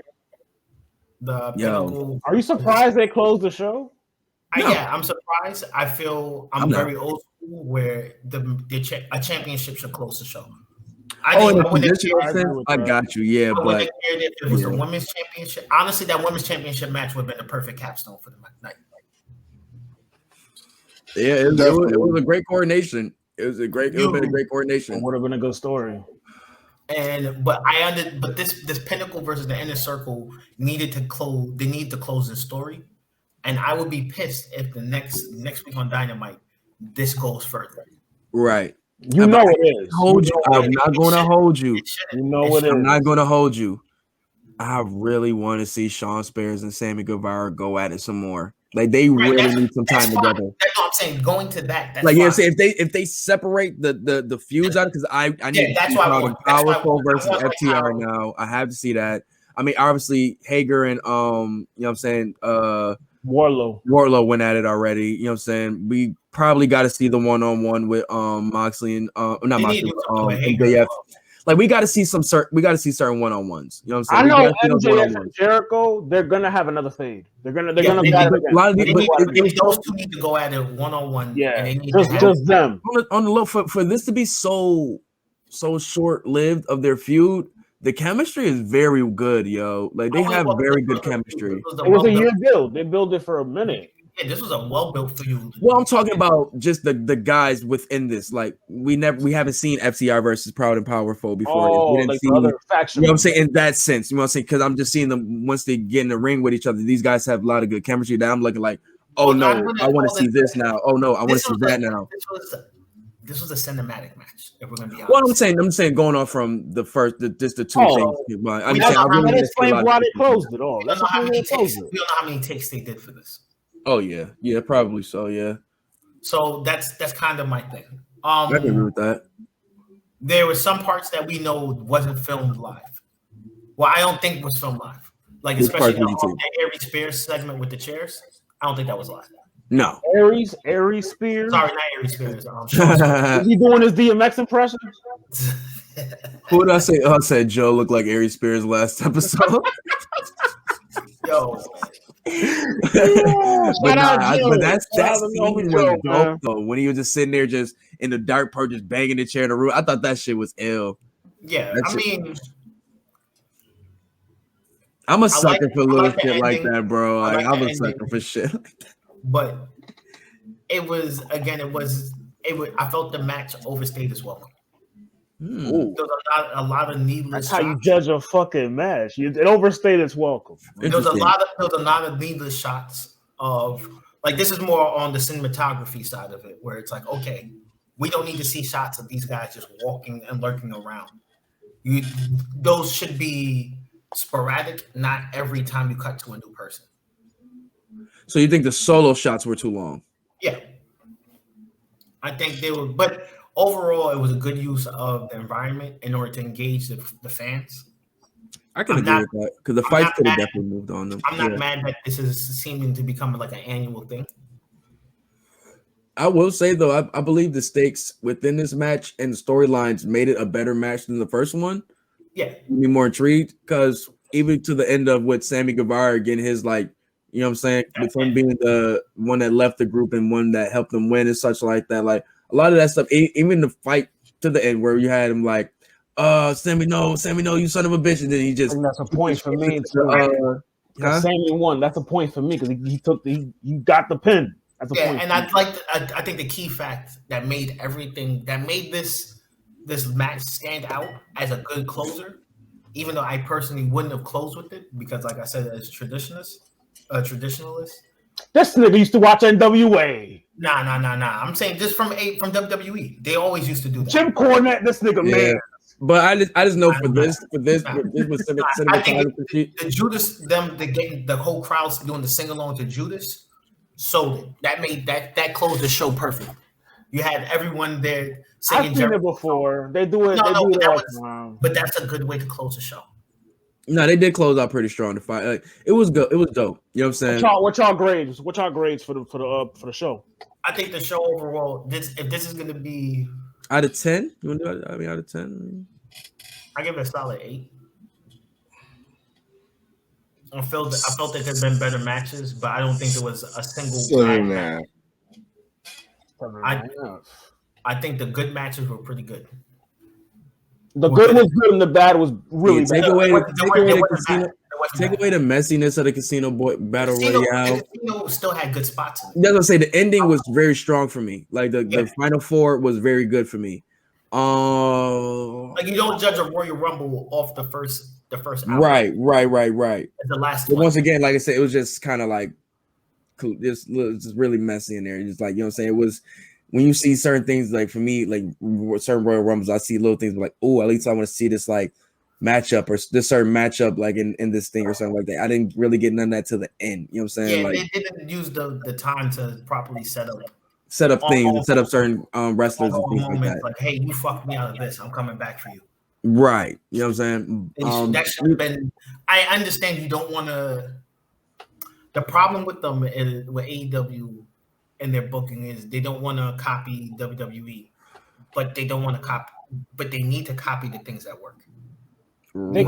the Pinnacle. Are you surprised they closed the show? No. Yeah, I'm surprised. I feel I'm very old school where a championship should close the show. I got you. Yeah, but if it was a women's championship, honestly, that women's championship match would have been the perfect capstone for the night. Yeah, it was a great coordination. It would have been a great coordination. It would have been a good story. But this Pinnacle versus the Inner Circle needed to close. They need to close this story, and I would be pissed if the next week on Dynamite this goes further. Right. You know it is. I'm not going to hold you. You know it is. I'm not going to hold you. I really want to see Sean Spears and Sammy Guevara go at it some more. Like they really need some time together. That's what I'm saying. Going to that. That's if they separate the feuds out, because I need to see Powerful versus FTR now. I have to see that. I mean, obviously Hager and you know what I'm saying, Wardlow went at it already. You know what I'm saying? We probably got to see the one-on-one with Moxley and MJF. Like we got to see certain one-on-ones. You know what I'm saying? I know MJF and Jericho, they're gonna have another fade. They're gonna those two need to go at it one-on-one. Yeah, and just them. On the low for this to be so short-lived of their feud. The chemistry is very good, yo. Like they have very good chemistry. It was a year build. They built it for a minute. Yeah, this was a well-built feud. Well, I'm talking about just the guys within this. Like we haven't seen FTR versus Proud and Powerful before. We didn't see other factions. You know what I'm saying? In that sense, you know what I'm saying? Because I'm just seeing them once they get in the ring with each other. These guys have a lot of good chemistry. That I'm looking like, oh no, I want to see this now. Oh no, I want to see that now. This was a cinematic match. If we're gonna be honest. Well, I'm saying going on from the two things. I'm saying I really explain why they closed it all. We don't know how many takes they did for this. Oh yeah, probably so. Yeah. So that's kind of my thing. I can agree with that. There were some parts that we know wasn't filmed live. Well, I don't think it was filmed live. Like especially the Aries Spears segment with the chairs. I don't think that was live. No. Aries Spears. Sorry, not Aries Spears. Is he doing his DMX impression? Who did I say? I said Joe looked like Aries Spears last episode. Yo. But that's scene was dope though. When he was just sitting there, just in the dark part, just banging the chair in the room. I thought that shit was ill. Yeah, I'm a sucker for little shit like ending. that, bro. Like, I'm a ending, sucker for shit like that. But it was again. I felt the match overstayed as well. Ooh. There was a lot of needless. That's how you judge a fucking match. It overstayed its welcome. There was a lot of needless shots of like this is more on the cinematography side of it, where it's like, okay, we don't need to see shots of these guys just walking and lurking around. Those should be sporadic, not every time you cut to a new person. So you think the solo shots were too long? Yeah, I think they were, but overall, it was a good use of the environment in order to engage the fans. I can agree with that because the fights could have definitely moved on them. I'm not mad that this is seeming to become like an annual thing. I will say though, I believe the stakes within this match and the storylines made it a better match than the first one. Yeah, be more intrigued because even to the end of with Sammy Guevara getting his like, you know what I'm saying, with him being the one that left the group and one that helped them win and such like that. Like a lot of that stuff, even the fight to the end where you had him like, Sammy, no, you son of a bitch, and then he just. And that's a point for me. Sammy won. That's a point for me because he got the pin. That's a point. And I think the key fact that made this match stand out as a good closer, even though I personally wouldn't have closed with it because, like I said, as traditionalist. This nigga used to watch NWA. Nah. I'm saying just from WWE, they always used to do that. Jim Cornette, this nigga man. But I just know for this was I think the Judas getting the whole crowd doing the sing along to Judas sold it. That made that closed the show perfect. You had everyone there singing. I've seen it before. They do it. But that's a good way to close the show. No, they did close out pretty strong. The fight, like, it was good. It was dope. You know what I'm saying? What y'all grades? What y'all grades for the show? I think the show overall. If this is gonna be out of 10, you want to do it? I mean, out of 10, I give it a solid 8. I felt that there's been better matches, but I don't think there was a single bad match. I think the good matches were pretty good. The good was good and the bad was really bad. Take away the messiness of the Casino Battle Royale. The Casino still had good spots in it. That's what I'm saying. The ending was very strong for me. Like the Final Four was very good for me. Like you don't judge a Royal Rumble off the first hour. Right. The last. But once again, like I said, it was just kind of like just really messy in there. Just like, you know what I'm saying? It was when you see certain things, like for me, like certain Royal Rumbles, I see little things like, oh, at least I want to see this like matchup or this certain matchup like in this thing or something like that. I didn't really get none of that to the end. You know what I'm saying? Yeah, like, they didn't use the time to properly set up things, set up certain wrestlers and things like that. Like, hey, you fucked me out of this. I'm coming back for you. Right. You know what I'm saying? That should have been. I understand you don't want to. The problem with them with AEW and their booking is they don't want to copy WWE, but they don't want to copy. But they need to copy the things that work. They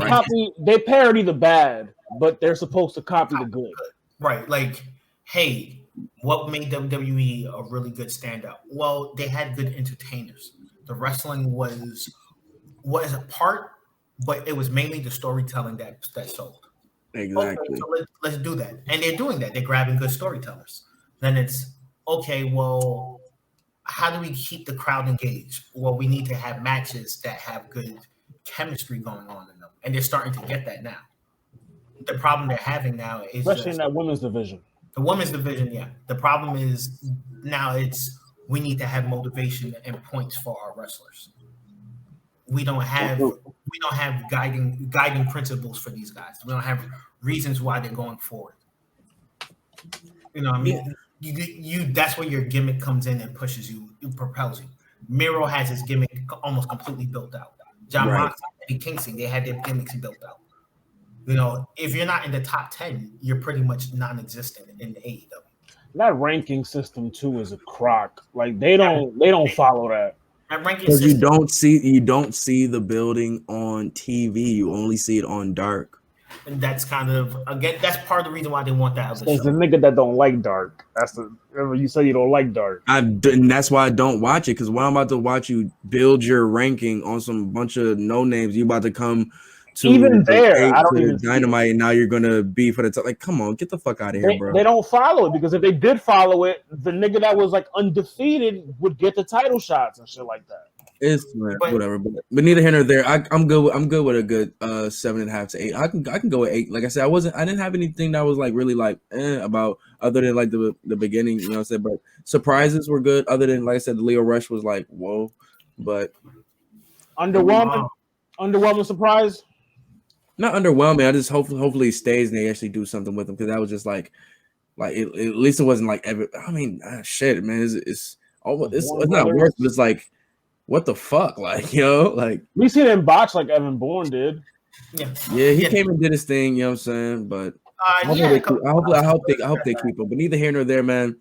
parody the bad, but they're supposed to copy the good. Right. Like, hey, what made WWE a really good standout? Well, they had good entertainers. The wrestling was a part, but it was mainly the storytelling that sold. Exactly. Okay, so let's do that. And they're doing that. They're grabbing good storytellers. Then it's, okay, well, how do we keep the crowd engaged? Well, we need to have matches that have good chemistry going on in them. And they're starting to get that now. The problem they're having now is especially in that women's division. The women's division, yeah. The problem is now we need to have motivation and points for our wrestlers. We don't have guiding principles for these guys. We don't have reasons why they're going forward. You know what I mean? You that's where your gimmick comes in and pushes you, it propels you. Miro has his gimmick almost completely built out. John Moxley, Eddie Kingston, they had their gimmicks built out. You know, if you're not in the top 10, you're pretty much non-existent in the AEW. That ranking system too is a crock. Like they don't follow that. Because you don't see the building on TV. You only see it on dark. And that's kind of that's part of the reason why they want that other show. There's a nigga that don't like dark. You say you don't like dark. And that's why I don't watch it, because when I'm about to watch you build your ranking on some bunch of no names, you about to come to Even there, eight I don't to even see it. Dynamite, and now you're gonna be for the top. Like, come on, get the fuck out of here, bro. They don't follow it because if they did follow it, the nigga that was like undefeated would get the title shots and shit like that. It's whatever, but neither here nor there. I'm good. I'm good with a good 7.5 to 8. I can go with 8. Like I said, I didn't have anything that was like really like about other than like the beginning. You know what I'm saying? But surprises were good. Other than like I said, the Leo Rush was like whoa, but underwhelming surprise. Not underwhelming. I just hopefully he stays and they actually do something with him because that was just like at least it wasn't like ever. I mean, shit, man, it's not worse. But it's like what the fuck, like like we seen him botch like Evan Bourne did. Yeah, he came and did his thing. You know what I'm saying? But I hope they keep him. But neither here nor there, man.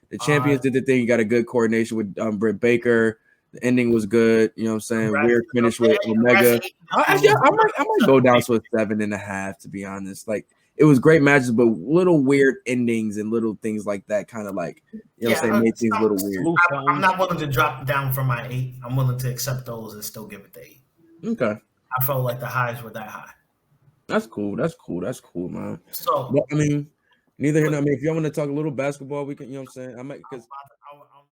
The champions did the thing. You got a good coordination with Britt Baker. The ending was good. You know what I'm saying? Weird finish with Omega. I might go down to a 7.5 to be honest. Like it was great matches, but little weird endings and little things like that kind of like what I'm saying made things a little weird. I'm not willing to drop down from my 8. I'm willing to accept those and still give it the 8. Okay. I felt like the highs were that high. That's cool, man. So but, I mean, neither here nor there. I mean, if y'all want to talk a little basketball, we can. You know what I'm saying? I might because